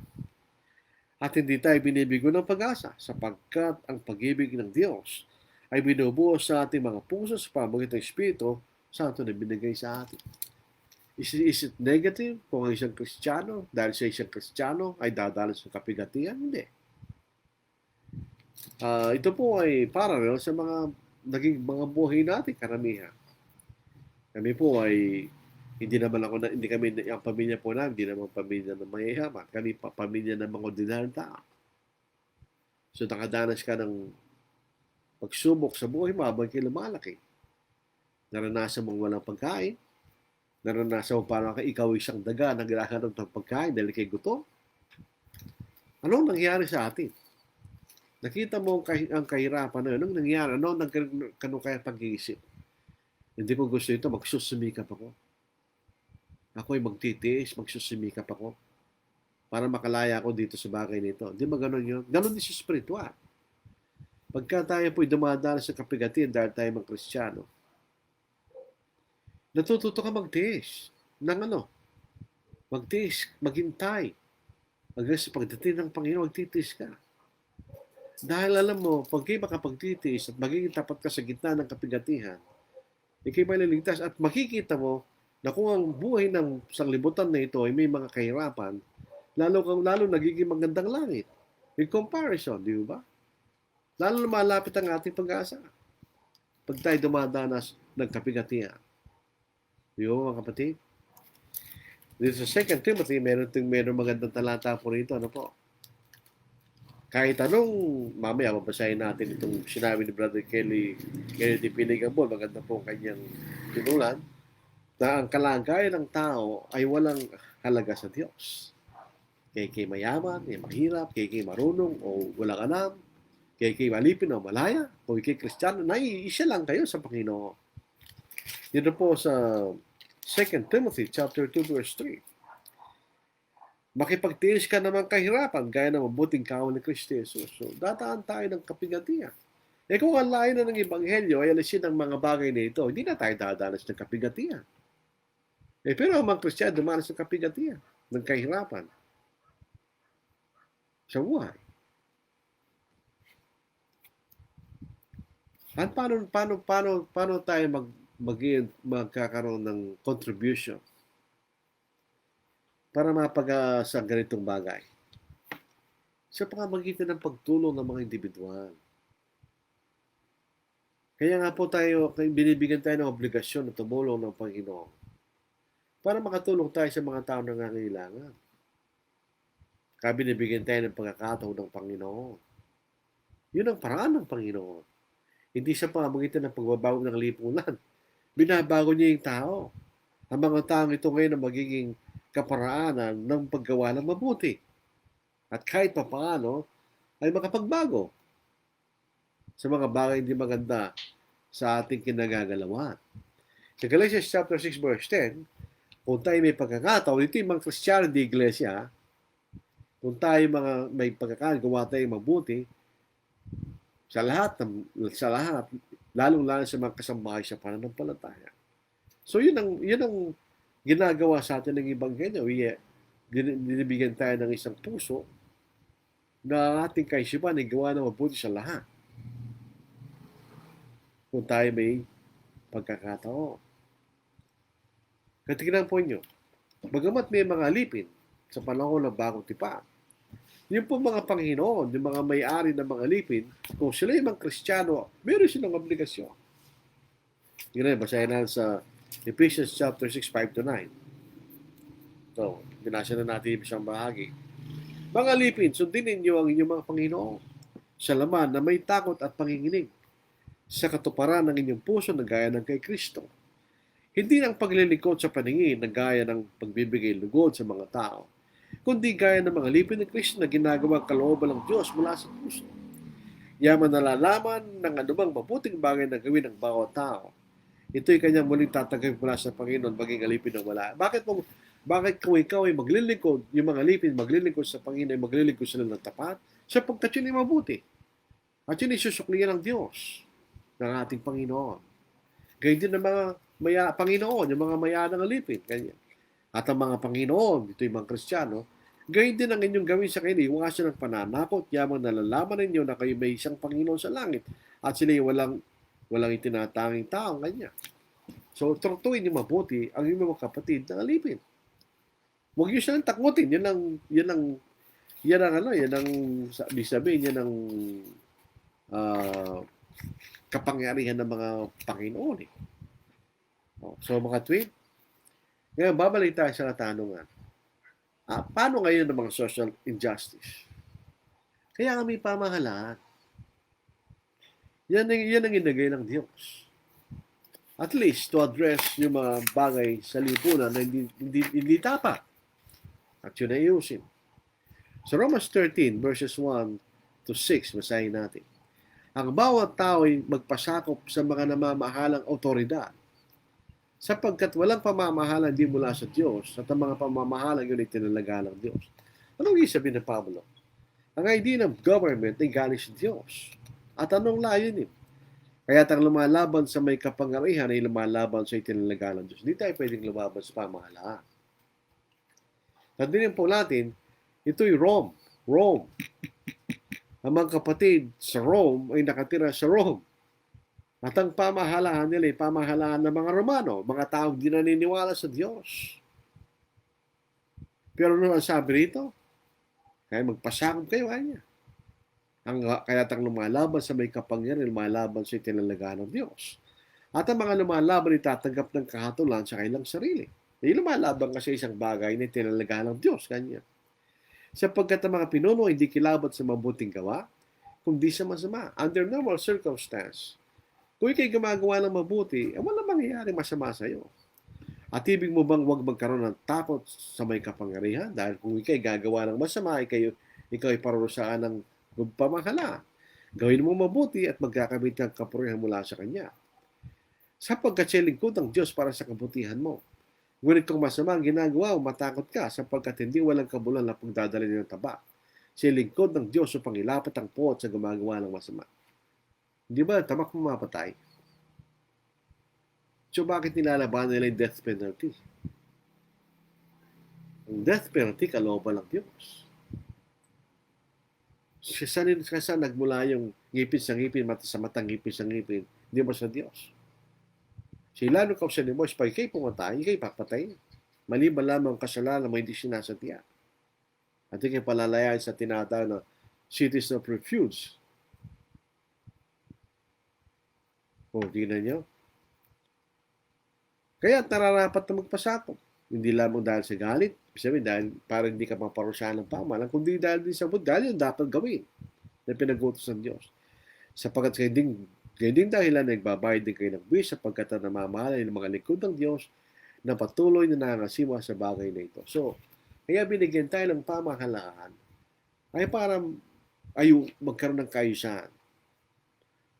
At hindi tayo binibigo ng pag-asa sapagkat ang pag-ibig ng Diyos ay binubuo sa ating mga puso sa pamagitan ng Espiritu Santo na binigay sa atin. Is it negative kung ang isang Kristiyano, dahil sa isang Kristiyano ay dadalas ng kapigatian? Hindi. Ito po ay parallel sa mga naging mga buhay natin karamihan. Kami po ay hindi kami, ang pamilya po namin, hindi naman pamilya ng mayayaman. Kami pamilya ng mga ordinaryong tao. So nakadanas ka ng pagsubok sa buhay mo habang kayo lumalaki. Naranasan mong walang pagkain. Naranasan mo parang ikaw isang daga na ginahanap ng pagkain dahil kay gutom. Anong nangyari sa atin? Nakita mo ang kahirapan na yun. Anong nangyari? Anong kaya pag-iisip? Hindi ko gusto ito, magsusumikap ako. Ako ay magtitiis, magsusumikap ako para makalaya ako dito sa bagay nito. Hindi ba ganun yun? Ganun din sa spiritual. Pagka tayo po'y dumadalas sa kapigatian dahil tayo mga Kristiyano, natututo ka magtiis ng magtiis, maghintay. Hanggang sa pagdating ng Panginoon, magtitiis ka. Dahil alam mo, pag kayo makapagtitiis at magiging tapat ka sa gitna ng kapigatihan, ikay maliligtas at makikita mo na kung ang buhay ng sanglibutan na ito ay may mga kahirapan, lalo nagiging magandang langit. In comparison, di ba? Lalo lumalapit ang ating pag-asa. Pag tayo dumadanas ng kapigatian. Di ba mga kapatid? Dito sa 2 Timothy, meron magandang talata po rito. Ano po? Kahit mamaya mabasahin natin itong sinabi ni Brother Kennedy Pinigambol, maganda po kanyang tinulan, na ang kalagayan ng tao ay walang halaga sa Diyos. Kay mayaman, kay mahirap, kay marunong o walang alam, kay malipin o malaya, o kay Kristiyano, naiisa lang kayo sa Panginoon. Dito po sa 2 Timothy chapter 2 verse 3. Makipagtiis ka naman kahirapan gaya ng mabuting kawan ni Kristo Jesus. So, dataan tayo ng kapigatian. Kung ang layo na ng Ebanghelyo ay alisin ang mga bagay na ito, hindi na tayo dadanas ng kapigatian. Pero ang mga Kristiyano dumanas ng kapigatian, ng kahirapan sa buhay. At paano tayo magkakaroon ng contribution para sa ganitong bagay? Sa pamamagitan ng pagtulong ng mga individual. Kaya nga po binibigyan tayo ng obligasyon na tumulong ng Panginoon para makatulong tayo sa mga tao na nangangailangan. Kaya binibigyan tayo ng pagkakataon ng Panginoon. Yun ang paraan ng Panginoon. Hindi sa pamamagitan ng pagbabago ng lipunan. Binabago niya yung tao. Ang mga taong ito ngayon ang magiging kaparaanan ng paggawa ng mabuti. At kahit papaano ay makapagbago sa mga bagay hindi maganda sa ating kinagagalawan. Sa Galatians chapter 6 verse 10, kung tayo may pagkakataon, ito yung mga Kristiyano di Iglesia, kung tayo may pagkakataon, gawa tayo mabuti, sa lahat, lalong-lalo sa mga kasambahay sa pananampalataya. So yun ang ginagawa sa atin ng Ebanghelyo. Binibigyan tayo ng isang puso na ating kaisipan ay gawa na mabuti sa lahat. Kung tayo may pagkakataon. Katignan po nyo, bagamat may mga alipin sa panahon ng bagong tipan, yung po mga Panginoon, yung mga may-ari ng mga alipin, kung sila yung mga Kristiyano, meron silang obligasyon. Yun na, basahin na sa Ephesians chapter 6, 5-9. So, binasa na natin yung isang bahagi. Mga alipin, sundin ninyo ang inyong mga Panginoon sa laman na may takot at panginginig sa katuparan ng inyong puso na gaya ng kay Kristo. Hindi ng paglilingkod sa paningin na gaya ng pagbibigay lugod sa mga tao, kundi gaya ng mga alipin ng Kristo na ginagawang kalooban ng Diyos mula sa puso. Yaman nalalaman ng anumang mabuting bagay na gawin ng bawat tao. Ito'y kanyang muling tatanggapin mula sa Panginoon maging alipin ng wala. Bakit kung ikaw ay maglilingkod, yung mga alipin maglilingkod sa Panginoon ay maglilingkod sila ng tapat, sapagkat yun ay mabuti. At yun ay susuklian ng Diyos, ng ating Panginoon. Gayun din ng mga Panginoon, yung mga mayanang alipin. Ganyan. At ang mga Panginoon, ito yung mga Kristiyano, gayon din ang inyong gawin sa kanila. Iwasan ng pananakot, yamang nalalaman ninyo na kayo may isang Panginoon sa langit at sila walang itinatanging taong ganyan. So, turutuin niyo mabuti ang inyong mga kapatid na alipin. Huwag niyo silang takutin. Yan ang sabihin, yan ang kapangyarihan ng mga Panginoon. So, mga tweet, ngayon, babalik tayo sa katanungan. Paano ngayon ang mga social injustice? Kaya nga may pamahalaan. Yan ang inagay ng Diyos. At least to address yung mga bagay sa lipunan na hindi tapat. At yun ay ayusin. So Romans 13 verses 1-6, basahin natin. Ang bawat tao ay magpasakop sa mga namamahalang otoridad, sapagkat walang pamamahala hindi mula sa Diyos at ang mga pamamahala yun ay tinalaga ng Diyos. Anong ibig sabihin ng Pablo? Ang idea ng government ay galing sa Diyos. At anong layunin? Kaya't ang lumalaban sa may kapangyarihan ay lumalaban sa itinalaga ng Diyos. Hindi tayo pwedeng lumaban sa pamahalaan. Tandinin po natin, ito'y Rome. Ang mga kapatid sa Rome ay nakatira sa Rome. At ang pamahalaan nila ay pamahalaan ng mga Romano, mga taong di naniniwala sa Diyos. Pero ano ang sabi rito? Kaya magpasakop kayo, kanya. Kaya't ang lumalaban sa may kapangyarihan, lumalaban sa itinalaga ng Diyos. At ang mga lumalaban ay tatanggap ng kahatulan sa kanilang sarili. Ay lumalaban kasi isang bagay na itinalaga ng Diyos, kanya. Sapagkat ang mga pinuno hindi kilabat sa mabuting gawa, kundi sa masama. Under normal circumstance, kung ikay gumagawa ng mabuti, walang mangyayari masama sa iyo. At ibig mo bang huwag magkaroon ng takot sa may kapangyarihan? Dahil kung ikay gagawa ng masama, ikaw ay parusaan ng pamahala. Gawin mo mabuti at magkakamit ng kapurihan mula sa Kanya. Sapagkat siya lingkod ng Diyos para sa kabutihan mo. Ngunit kung masama ang ginagawa mo, matakot ka sapagkat hindi walang kabulan na pagdadala ng taba. Siya lingkod ng Diyos upang ilapat ang puot sa gumagawa ng masama. Di ba, tamak mamapatay? So, bakit nilalaban nila yung death penalty? Ang death penalty, kalooban ng Diyos. Saan nagmula yung ngipin sa ngipin, mata sa mata, ngipin sa ngipin? Hindi mo sa Diyos. Sila no kausan mo, pag ikay pumatay, ikay papatay. Maliban lamang kasalanan mo hindi sinasadya. At ikay palalayan sa tinatawag na cities of refuge. O, tingnan nyo. Kaya nararapat na magpasakop. Hindi lamang dahil sa galit, sabi dahil parang hindi ka maparusahan ng pamahalaan, kundi dahil din sa dahil yung dapat gawin na pinag-utos ng Diyos. Sapagkat kayo ding dahilan nagbabayad din kayo ng buwis sapagkat ang namamahalay ng mga likod ng Diyos na patuloy na nangasiwa sa bagay na ito. So, kaya binigyan tayo ng pamahalaan ay para magkaroon ng kaayusan.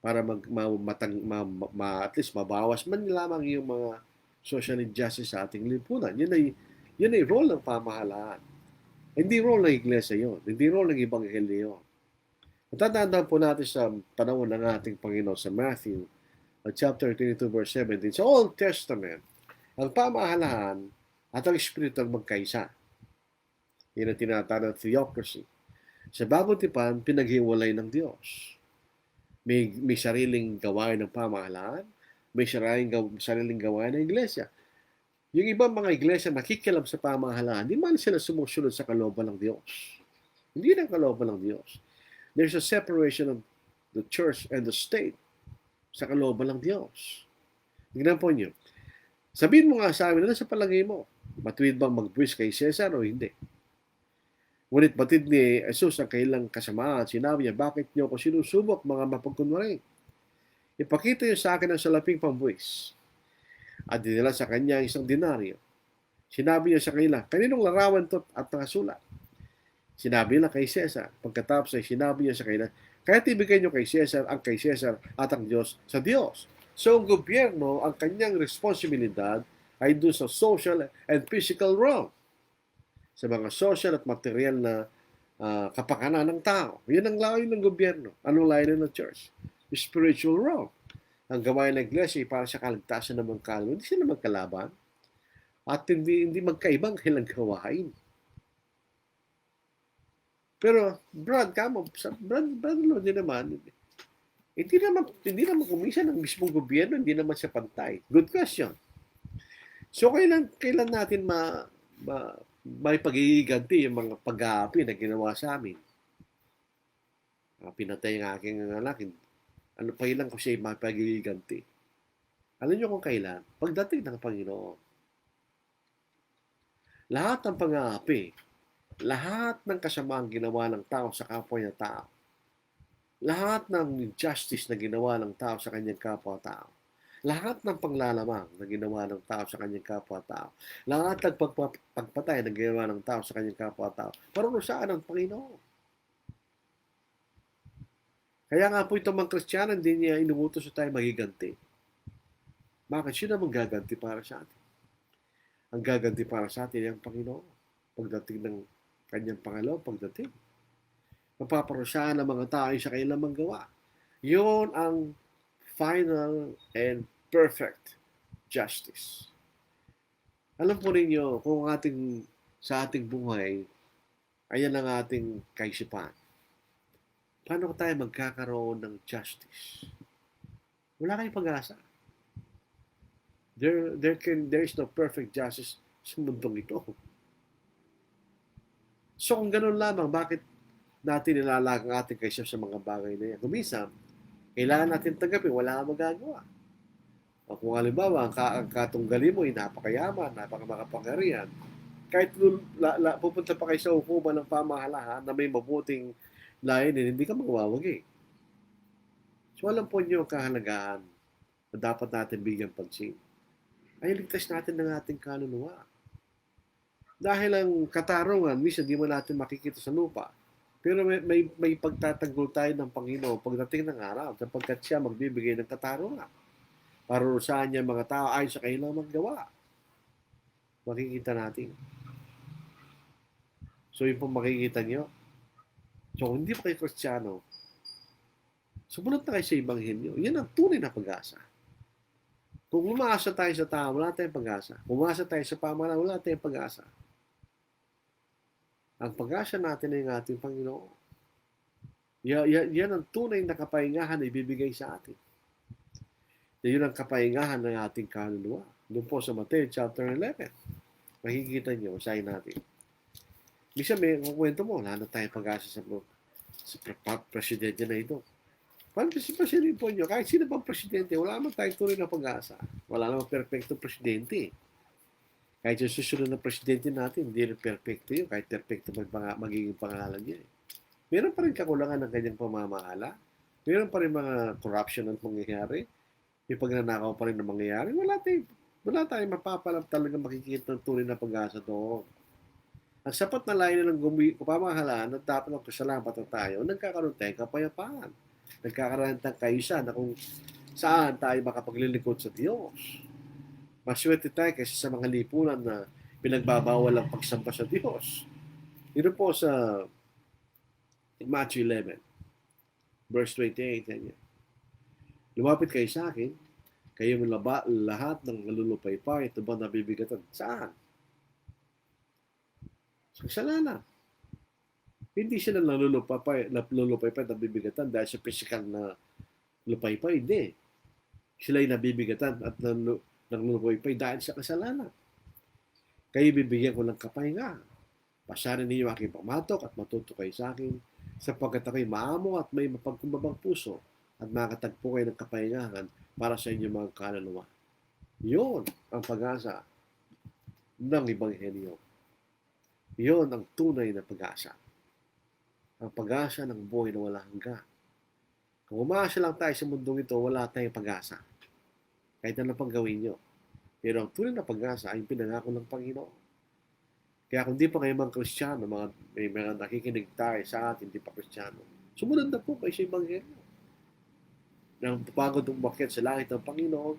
Para at least mabawas man lamang yung mga social injustice sa ating lipunan. Yun ay role ng pamahalaan. Hindi role ng iglesia yun. Hindi role ng ebanghelyo yun. Tatandaan po natin sa panahon ng ating Panginoon sa Matthew chapter 22 verse 17. Sa Old Testament, ang pamahalaan at ang Espiritu ang magkaisa. Yan ang tinatawag na theocracy. Sa Bagong Tipan, pinaghiwalay ng Diyos. May sariling gawain ng pamahalaan, may sariling gawain ng iglesia. Yung ibang mga iglesia nakikialam sa pamahalaan, di man sila sumusunod sa kalooban ng Diyos. Hindi na kalooban ng Diyos. There's a separation of the church and the state sa kalooban ng Diyos. Tingnan po nyo. Sabihin mo nga sa amin, ano sa palagay mo? Matuwid bang magbuwis kay Cesar o hindi? Ngunit batid ni Jesus ang kailang kasamaan. Sinabi niya, bakit niyo ako sinusubok, mga mapagkunwari? Ipakita niyo sa akin ang salaping pambuwis. At dinala sa kanya isang denaryo. Sinabi niya sa kanila, kaninong larawan to at nakasulat? Sinabi niya kay Cesar. Pagkatapos ay sinabi niya sa kanila, kaya ibigay niyo kay Cesar ang kay Cesar at ang Diyos sa Diyos. So ang gobyerno, ang kanyang responsibilidad ay doon sa social and physical realm. Sa mga social at material na kapakanan ng tao. Yan ang layo ng gobyerno. Anong layo ng church? The spiritual realm. Ang gawain ng iglesia ay para sa kaligtasan ng mga kalmo. Hindi sila magkalaban. At hindi magkaibang kailang gawain. Pero, Brad Lord, hindi naman kumisan ng mismong gobyerno, hindi naman siya pantay. Good question. So, kailan natin may pag-iiganti yung mga pag-aapi na ginawa sa amin? Pinatay ng aking anak, ano pa ilang ko siya may pag-iiganti? Alam niyo kung kailan? Pagdating ng Panginoon. Lahat ng pag-aapi, lahat ng kasamaang ginawa ng tao sa kapwa niya tao, lahat ng injustice na ginawa ng tao sa kanyang kapwa-tao, lahat ng panglalamang na ginawa ng tao sa kanyang kapwa-tao, lahat ng pagpatay na ginawa ng tao sa kanyang kapwa-tao, parusaan ng Panginoon. Kaya nga po itong mga Kristiyano, hindi niya inuutos sa tayo magiganti. Bakit? Sino ang gaganti para sa atin? Ang gaganti para sa atin ay ang Panginoon. Pagdating ng kanyang pangalawang pagdating. Mapaparusaan ng mga tao sa kailang manggawa. Yun ang final and perfect justice. Alam po ninyo, kung sa ating buhay, ayan ang ating kaisipan. Paano tayo magkakaroon ng justice? Wala kayong pag-asa. There is no perfect justice sa mundong ito. So kung ganun lamang, bakit natin nilalag ang ating kaisip sa mga bagay na yan? Kuminsan, kailangan natin tanggapin, wala kang magagawa. O kung halimbawa, ang katunggali mo ay napakayaman, napakamakapangyarihan, kahit pupunta pa kayo sa hukuman ng pamahalaan na may mabuting layunin, hindi ka mawawagi. So alam po niyo ang kahalagahan na dapat natin bigyan pansin. Ay ligtas natin ng ating kaluluwa. Dahil ang katarungan, minsan di mo natin makikita sa lupa. Pero may pagtatanggol tayo ng Panginoon pagdating ng araw sapagkat siya magbibigay ng katarungan. Parurusahan niya mga tao ayon sa kailang maggawa. Makikita natin. So yun po makikita niyo. So kung hindi pa kayo Kristiyano, sumunod na kayo sa Ebanghelyo. Yan ang tunay na pag-asa. Kung umaasa tayo sa tao, wala tayong pag-asa. Kung umaasa tayo sa pamahalaan, wala tayong pag-asa. Ang pag-asa natin ay ang ating Panginoon. Yan ang tunay na kapahingahan na ibibigay sa atin. Yun ang kapahingahan ng ating kaluluwa. Doon po sa Mateo chapter 11. Makikita nyo, usahin natin. Bisa may kwento mo, wala na tayong pag-asa sa presidente na ito. Pansinin po nyo, kahit sino pang presidente, wala naman tayong tuloy na pag-asa. Wala naman perfecto presidente. Kahit yung susunod na presidente natin, hindi rin perfecto yun. Kahit perfecto magiging pangalan niya. Meron pa rin kakulangan ng kanyang pamamahala. Meron pa rin mga corruption ang mangyayari. May pagnanakaw pa rin na mangyayari. Wala tayong mapapalam talaga makikita ng tunay na pag-asa doon. Ang sapat na layo ng pamahalaan na dapat ng pasalamat na tayo, nagkakaroon tayong kapayapaan. Nagkakaroon tayong kaisa na kung saan tayo makapaglilingkod sa Diyos. Maswerte tayo kasi sa mga lipunan na pinagbabawal ang pagsamba sa Diyos. Ito po sa Matthew 11, verse 28. Yan. Lumapit kayo sa akin, kayo lahat ng nalulupay-pay, ito ba nabibigatan? Saan? Sa kasalanan. Hindi sila nalulupay-pay, nabibigatan dahil sa physical na lupay-pay. Hindi. Sila ay nabibigatan at nalulupay-pay dahil sa kasalanan. Kayo bibigyan ko ng kapahinga. Pasarin ninyo aking pamatok at matuto kayo sa akin sapagkat ako'y maamo at may mapagkumbabang puso at makatagpo kayo ng kapahingahan para sa inyong mga kaluluwa. Yun ang pag-asa ng Ebanghelyo. Yun ang tunay na pag-asa. Ang pag-asa ng buhay na wala hanggan. Kung umaasa lang tayo sa mundong ito, wala tayong pag-asa. Kahit ano pang gawin nyo. Pero ang tunay na pag-asa ay pinangako ng Panginoon. Kaya kung di pa kayo mga Kristiyano, may mga nakikinig tayo sa atin, di pa Kristiyano, sumunod na po kayo sa Ebanghelyo. Nang pagod umakyat sa langit ng Panginoon,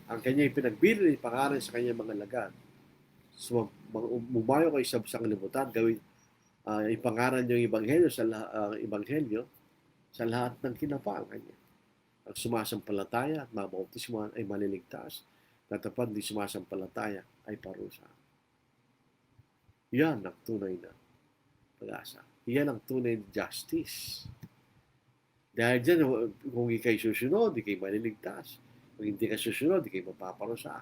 ang kanya'y pinagbili ng pangalan sa kanyang mga lagad. So, bumayo kayo sa sanglibutan, gawin, ipangaral niyo yung Ebanghelyo sa lahat ng kinapaangan niya. Ang sumasampalataya at mabautismuhan ay maliligtas, natapad di sumasampalataya ay parusa. Yan ang tunay na pag-asa. Yan ang tunay na justice. Dahil dyan, kung ikay susunod, ikay maliligtas. Kung hindi ka susunod, ikay mapaparusa.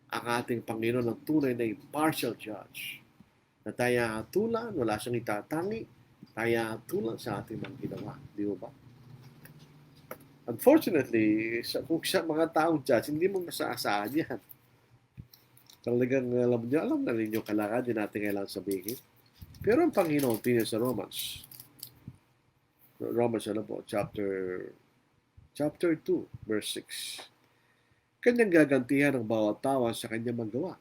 Ang ating Panginoon ang tunay na impartial judge. Na tayo hatulan, wala siyang itatangi, tayo hatulan sa ating mga ginawa. Di ba? Unfortunately, kung sa mga taong judge, hindi mo masaasahan yan. Talagang alam na ninyo kailangan, di natin kailangan sabihin. Pero ang Panginoon, tingnan sa Romans, ano po, chapter 2, verse 6. Kanyang gagantihan ang bawat tawa sa kanyang magawa.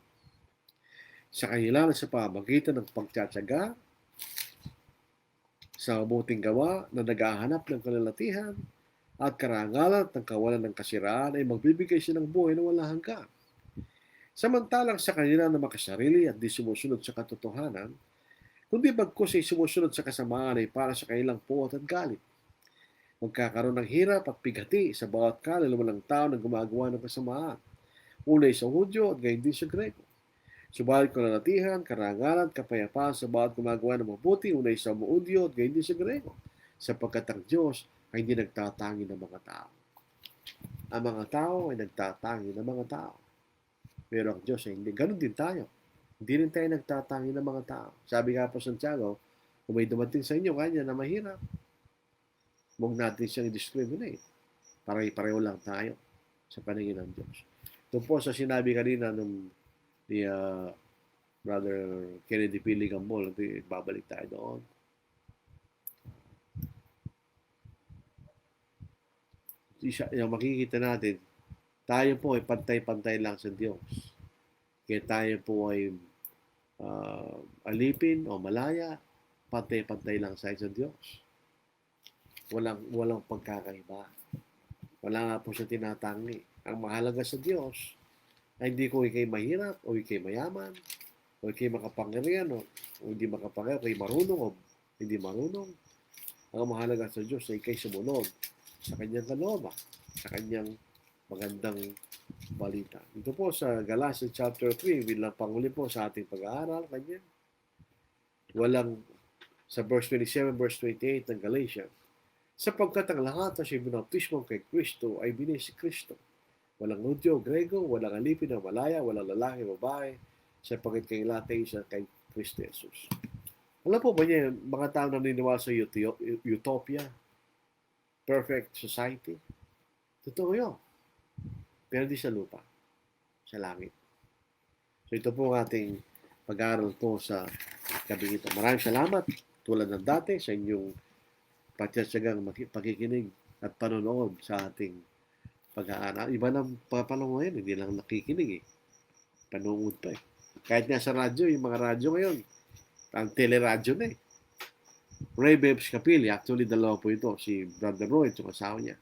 Sa kanila sa pamagitan ng pagtsatsaga, sa mabuting gawa na naghahanap ng kalalatihan at karangalan at ng kawalan ng kasiraan ay magbibigay siya ng buhay na walang hanggan. Samantalang sa kanila na makasarili at di sumusunod sa katotohanan, kundi bagkus ay sumusunod sa kasamaan ay para sa kanilang puot at galit. Magkakaroon ng hirap at bigati sa bawat kaluluwa ng tao na gumagawa ng kasamaan. Unay sa Hudyo at gayon din sa Grego. Subalit kalalatihan, karangalan, kapayapaan sa bawat gumagawa ng mabuti, unay sa Hudyo at gayon din sa Grego. Sapagkat ang Diyos ay hindi nagtatangi ng mga tao. Ang mga tao ay nagtatangi ng mga tao. Pero ang Diyos ay hindi. Ganon din tayo. Hindi rin tayo nagtatangi ng mga tao. Sabi nga po Santiago, kung may dumating sa inyo kanya na mahirap, huwag natin siyang discriminate. Pareho lang tayo sa paningin ng Diyos. Ito po sa sinabi kanina ni Brother Kennedy P. Ligambol, babalik tayo doon. Yung makikita natin, tayo po ay pantay-pantay lang sa Diyos. Kaya tayo po ay alipin o malaya, pantay-pantay lang sa Diyos. Walang pagkakaiba. Wala nga po siya tinatangi. Ang mahalaga sa Diyos ay hindi ko ikay mahirap o ikay mayaman o ikay makapangyarihan o hindi makapangyarihan, ikay marunong o hindi marunong. Ang mahalaga sa Diyos ay ikay sumunod sa kanyang kalooban, sa kanyang magandang balita. Ito po sa Galatians chapter 3, bilang panguli po sa ating pag-aaral, kanya. Sa verse 27, verse 28 ng Galatians, sapagkat ang lahat na siya binautismo kay Kristo ay binhi si Kristo. Walang Hudyo, Grego, walang alipin na malaya, walang lalaki, babae, sapagkat kayo lahat ay isa kay Kristo Jesus. Alam po ba niya, mga tao na naniniwala sa utopia, perfect society? Totoo yun. Pero di sa lupa, sa langit. So ito po ang ating pag-aaral po sa gabi ito. Maraming salamat tulad ng dati sa inyong patyasagang pakikinig at panonood sa ating pag-aaral. Iba ng papalaw ngayon, hindi lang nakikinig eh. Panonood pa eh. Kahit nga sa radyo, yung mga radyo ngayon, ang teleradyo na eh. Ray Babes Capilli, actually dalawa po ito, si Brother Roy at yung asawa niya.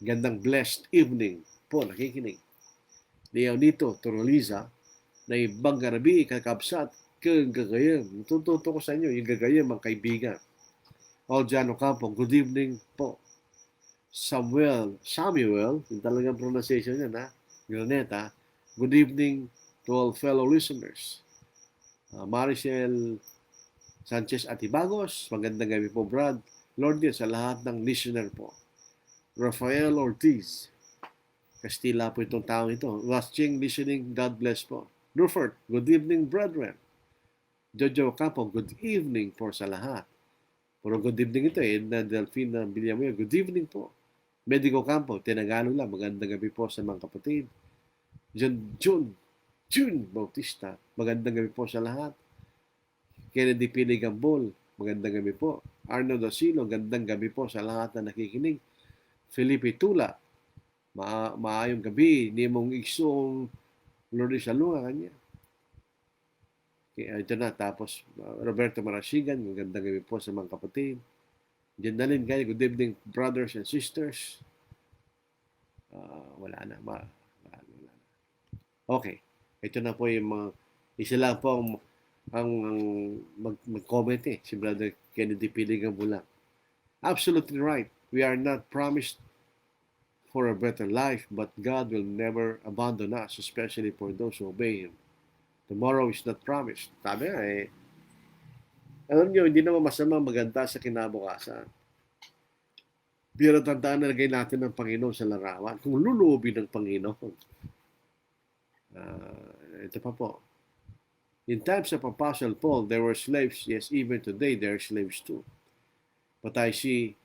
Gandang blessed evening po, nakikinig. Leonito Toroliza, na ibang garabi, kakabsat, kang gagayam. Tututo ko sa inyo, yung gagayam ang kaibigan. Aljan Ocampo, good evening po. Samuel, yung talagang pronunciation niya na, Graneta, good evening to all fellow listeners. Maricel Sanchez Atibagos, magandang gabi po Brad. Lord din sa lahat ng listener po. Rafael Ortiz, Castilla po itong tao ito. Watching, listening, God bless po. Rufert, good evening brethren. Jojo Campo, good evening po sa lahat. Puro good evening ito eh. Na Delphine Villamuyo, good evening po. Medico Campo, Tinagalo lang, magandang gabi po sa mga kapatid. June Bautista, magandang gabi po sa lahat. Kennedy Pili Gambol, magandang gabi po. Arnold Osilo, magandang gabi po sa lahat na nakikinig. Felipe Tula, maayong gabi. Nimong Iksong Lourdes Salunga kanya. Ito na, tapos Roberto Marasigan, magandang gabi po sa mga kapatid. Jendalyn Gay, good evening brothers and sisters. Wala na. Okay. Ito na po yung mga, isa lang po ang mag-comment eh, si Brother Kennedy Piligang Bulang. Absolutely right. We are not promised for a better life, but God will never abandon us, especially for those who obey Him. Tomorrow is not promised. Sabi nga eh, alam nyo, hindi naman masama maganda sa kinabukasan. Pero tandaan na lagay natin ng Panginoon sa larawan. Kung luluubin ng Panginoon. Ito pa po. In times of Apostle Paul, there were slaves. Yes, even today, there are slaves too. But I see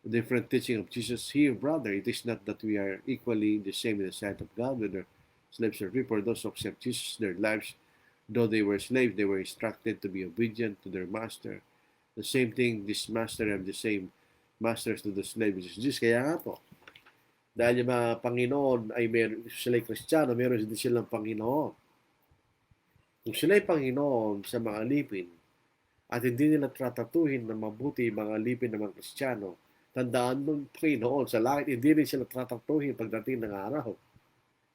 a different teaching of Jesus here, brother. It is not that we are equally the same in the sight of God, whether slaves or free. For those who accept Jesus, their lives, though they were slaves, they were instructed to be obedient to their master. The same thing, this master have the same masters to the slaves. Jesus, kaya nga po, dahil yung mga Panginoon ay sila'y Kristiyano, meron din silang Panginoon. Kung sila'y Panginoon sa mga alipin at hindi nila tratatuhin na mabuti mga alipin ng mga Kristiyano, tandaan ng Panginoon sa langit, hindi rin sila tratatuhin pagdating ng araw.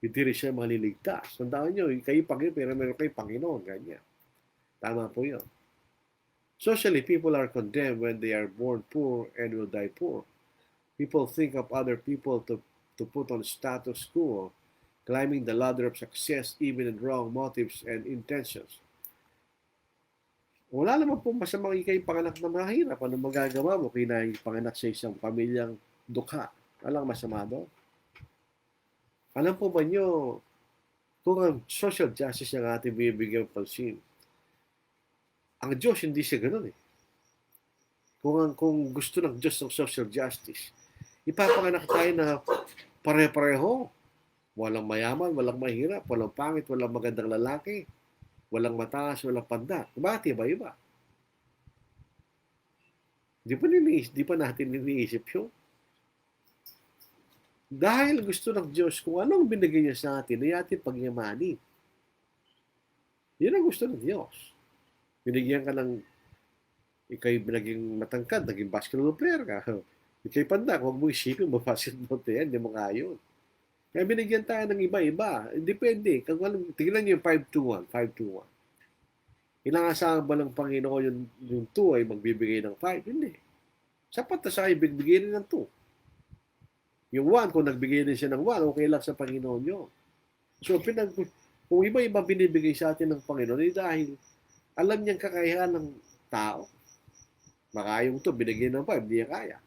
Hindi rin siya maliligtas. Tandaan nyo, kayo Panginoon, pero meron kayo Panginoon. Ganyan. Tama po yun. Socially, people are condemned when they are born poor and will die poor. People think of other people to put on status quo, climbing the ladder of success even in wrong motives and intentions. Wala naman po masamang ikay panganak na mahirap. Ano magagawa mo panganak sa isang pamilyang dukha? Walang masama doon. Alam po ba nyo, kung ang social justice ang ating bibigyan pansin, ang Diyos hindi siya ganoon eh. Kung gusto ng Diyos ng social justice, ipapanganak tayo na pare-pareho. Walang mayaman, walang mahirap, walang pangit, walang magandang lalaki, walang mataas, walang panda. Bakit iba-iba? Di pa natin iniisip yun. Dahil gusto ng Diyos kung anong binigay niya sa atin, ay ating pagyamanin. Yan ang gusto ng Diyos. Binigyan ka ng, ikay naging matangkad, naging basketball player ka. Ikay panda, huwag mo isipin mo basketball player, hindi mo nga yun. Kaya binigyan tayo ng iba-iba. Depende. Tingnan niyo yung 5-2-1. 5-2-1. Ilang asahan ba ng Panginoon yung 2 ay magbibigay ng 5? Hindi. Sapat na sa kayo, bigay rin ng 2. Yung 1, kung nagbigay din siya ng 1, okay lang sa Panginoon yun. So, kung iba-iba binibigay sa atin ng Panginoon, dahil alam niyang kakayahan ng tao. Makayong to, binigyan ng 5, hindi niya kaya.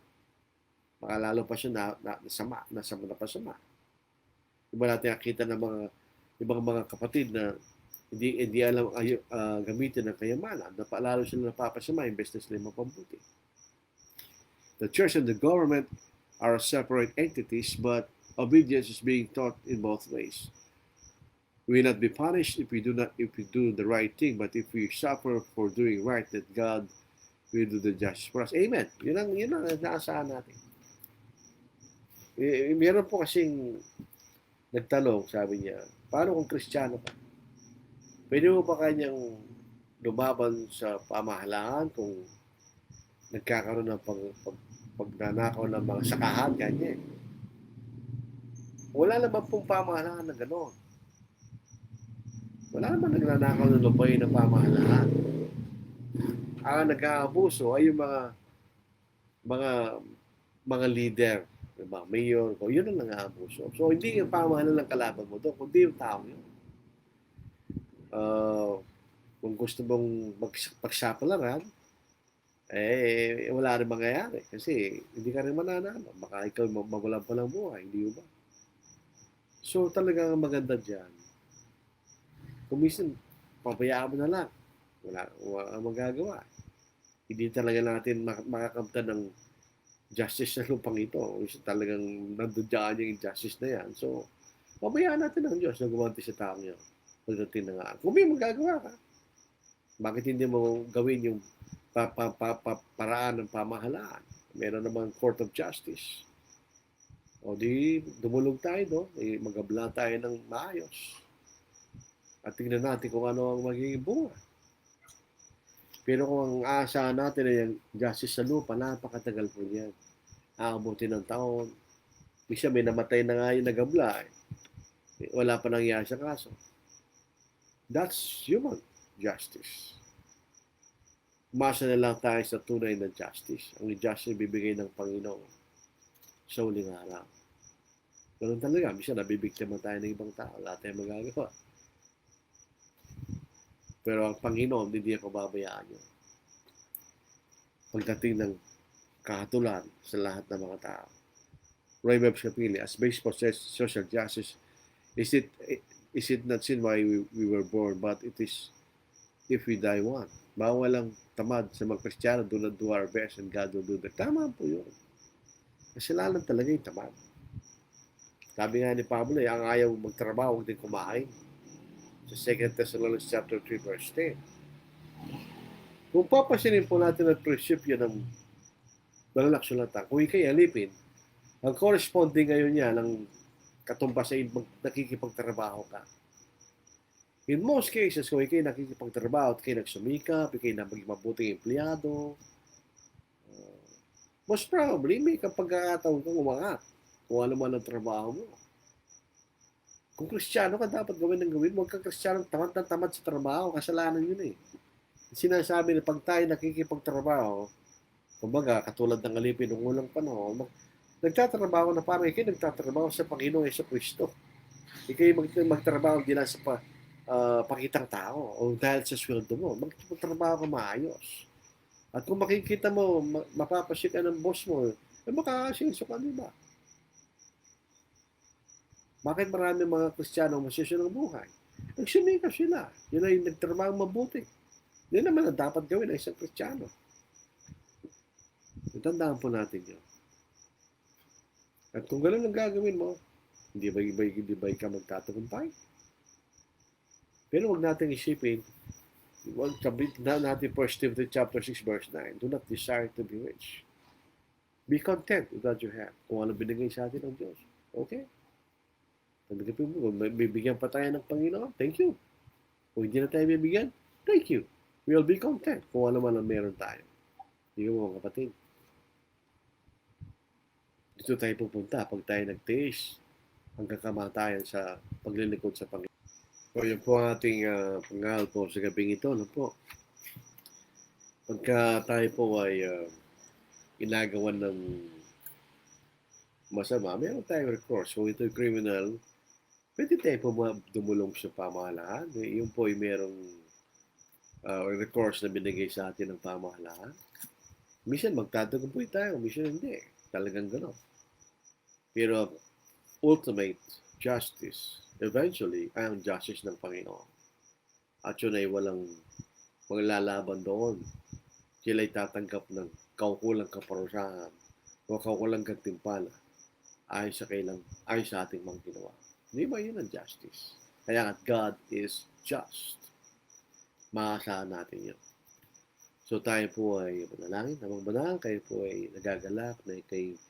Baka lalo pa siya nasama na pasama. Iba natin nakita ng mga ibang mga kapatid na hindi alam gamitin ng kayamanan, na lalo sila napapasama imbes na sila mapabuti. The church and the government are separate entities, but obedience is being taught in both ways. We will not be punished if we do the right thing, but if we suffer for doing right, that God will do the justice for us. Amen. Yun ang naasahan natin. Meron po kasing nagtanong, sabi niya, paano kung Kristiyano ka? Pwede mo ba kanyang lumaban sa pamahalaan kung nagkakaroon ng pagnanakaw ng mga sakahan, ganyan? Wala naman pong pamahalaan na gano'n. Wala naman nagnanakaw ng lupay ng pamahalaan. Ang nag-aabuso ay yung mga leader, diba? Mayor, yun ang nag-aabuso. So, hindi yung pamahalaan ng kalaban mo doon, kundi yung tao yun. Kung gusto mong pagsapalaran, wala rin mangyayari. Kasi hindi ka rin mananalo. Baka ikaw mawalan pa ng buhay, hindi ba? So, talagang maganda dyan. Kung minsan, pabayaan mo na lang. Wala magagawa. Hindi talaga natin makakamtan ng justice na lupang ito. Talagang nandun dyan yung injustice na yan. So, pabayaan natin ang Diyos na gumanti sa tao niya. Pagdating na nga. Kung may magagawa ka, bakit hindi mo gawin yung paraan ng pamahalaan? Meron naman Court of Justice. O di, dumulog tayo, no? Magabla tayo ng maayos. At tingnan natin kung ano ang magiging bunga. Pero kung ang aasahan natin ay yung justice sa lupa, napakatagal po yan. Aabuti ng taon. Bisa may namatay na nga yung nagabla. Wala pa nangyari sa kaso. That's human justice. Umasa na lang tayo sa tunay na justice. Ang justice bibigay ng Panginoon sa uling araw. Ganun talaga. Bisa nabibiktima tayo ng ibang tao. Wala tayong magagawa. Pero ang Panginoon, hindi ako babayaan yun. Pagdating ng kahatulan sa lahat ng mga tao. Roy Webster Pili, as base for social justice, is it not sin why we were born, but it is if we die one. Bawalang tamad sa mga Kristiyano, do not do our best and God will do that. Tama po yun. Kasalanan talaga yung tamad. Sabi nga ni Pablo, ang ayaw magtrabaho, huwag din kumain. Sa 2 Thessalonians chapter 3 verse 10. Kung papasinin po natin ang prinsipyo ng banal na kasulatan, kung ikay alipin, ang corresponding ngayon niya ng katumbas sa nakikipagtrabaho ka. In most cases, kung ikay nakikipagtrabaho at ikay nagsumikap, ikay na maging mabuting empleyado, most probably may kapagkakataon kang umangat kung ano man ang trabaho mo. Kung Kristiyano ka, dapat gawin ng gawin. Huwag kang Kristiyano tamad sa trabaho. Kasalanan yun eh. Sinasabi na pag tayo nakikipagtrabaho, kumbaga, katulad ng alipin ng unang panahon, nagtatrabaho na parang ikay nagtatrabaho sa Panginoong Jesucristo. Ikay magtrabaho din lang sa pakitang tao o dahil sa sweldo mo. Magtrabaho ka maayos. At kung makikita mo, mapapasya ka ng boss mo, makakasinso ka, di ba? Bakit marami mga Kristiyano masisyo ng buhay? Nagsumika sila. Yun ay nagtrabaho mabuti. Yun naman ang dapat gawin ng isang Kristiyano. Tandaan po natin yun. At kung gano'n ang gagawin mo, hindi ba ka magtatagumpay? Pero huwag natin isipin, huwag natin 1 Timothy chapter 6 verse 9, do not desire to be rich. Be content with what you have. Kung ano binigay sa atin ng Diyos. Okay? Tanggapin mo, bibigyan pa tayo ng Panginoon, thank you. Kung hindi na tayo bibigyan, thank you. We'll be content kung ano man ang meron tayo. Hindi mo mga kapatid. Dito tayo pupunta pag tayo nagtiis hanggang kamatayan sa paglilingkod sa Panginoon. So yun po ang ating pangal po sa gabing ito. Ano po? Pagka tayo po ay inagawan ng masama, meron tayong recourse. Kung ito'y criminal, pwede tayo po dumulong sa pamahalaan. Yung po ay merong recourse na binigay sa atin ng pamahalaan. Minsan magtatagumpay tayo, minsan hindi. Talagang gano'n. Pero ultimate justice, eventually, ay ang justice ng Panginoon. At yun ay walang maglalaban doon. Sila ay tatanggap ng kaukulang kaparusahan o kaukulang gantimpala ayon sa ating mga ginawa. Di ba yun ang justice? Kaya nga, God is just. Maasahan natin yun. So tayo po ay manalangin, namang banal, kayo po ay nagagalak na kay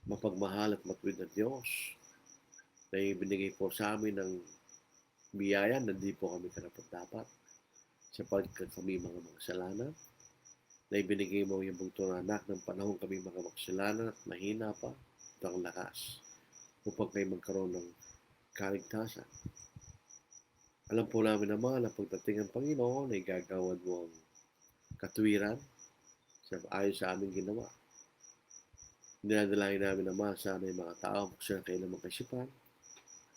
mapagmahal at matuwid na Diyos na ibinigay po sa amin ng biyaya na hindi po kami karapat-dapat sapagkat kami mga makasalanan na ibinigay mo yung bugtong anak ng panahon kami mga makasalanan at mahina pa at ang lakas upang kayo magkaroon ng kaligtasan. Alam po namin naman na pagdating ng Panginoon ay gagawad mo ang katuwiran ayon sa aming ginawa. Dinadalangin namin naman sana yung mga tao buksan ang kailang mga isipan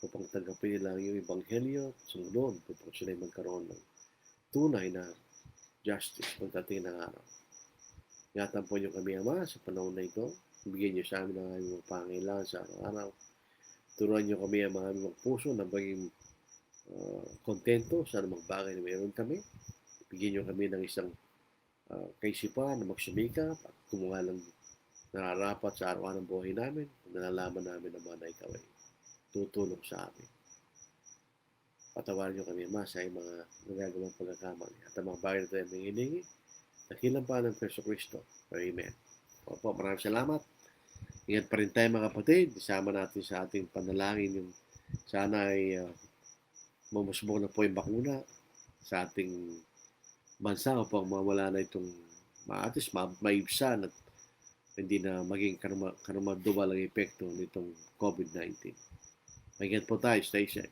upang tanggapin nila yung Ebanghelyo at sumunod upang sila magkaroon ng tunay na justice pagdating ng araw. Ingatan po niyo kami, Ama, sa panahon na ito. Bigyan niyo sa amin ang aming mga pangailangan sa araw-araw. Turuan niyo kami ang mga aming puso na maging kontento sa anumang bagay na mayroon kami. Bigyan niyo kami ng isang kaisipan na magsumikap at kumuha ng nararapat sa araw-araw ng buhay namin. Nalalaman namin naman na ikaw ay tutulong sa amin. Patawarin niyo kami, Ama, sa mga nagagawang pagkakamali. At ang mga bagay na tayo may hiningi, dakilang pa ng Kristo Kristo. Amen. Opo, maraming salamat. Ingat pa rin tayo mga kapatid. Isama natin sa ating panalangin yung sana ay mamusbong na po yung bakuna sa ating bansa upang mawala na itong maatis, maibsan at hindi na maging karumadumal ang epekto nitong COVID-19. Mag-ingat po tayo. Stay safe.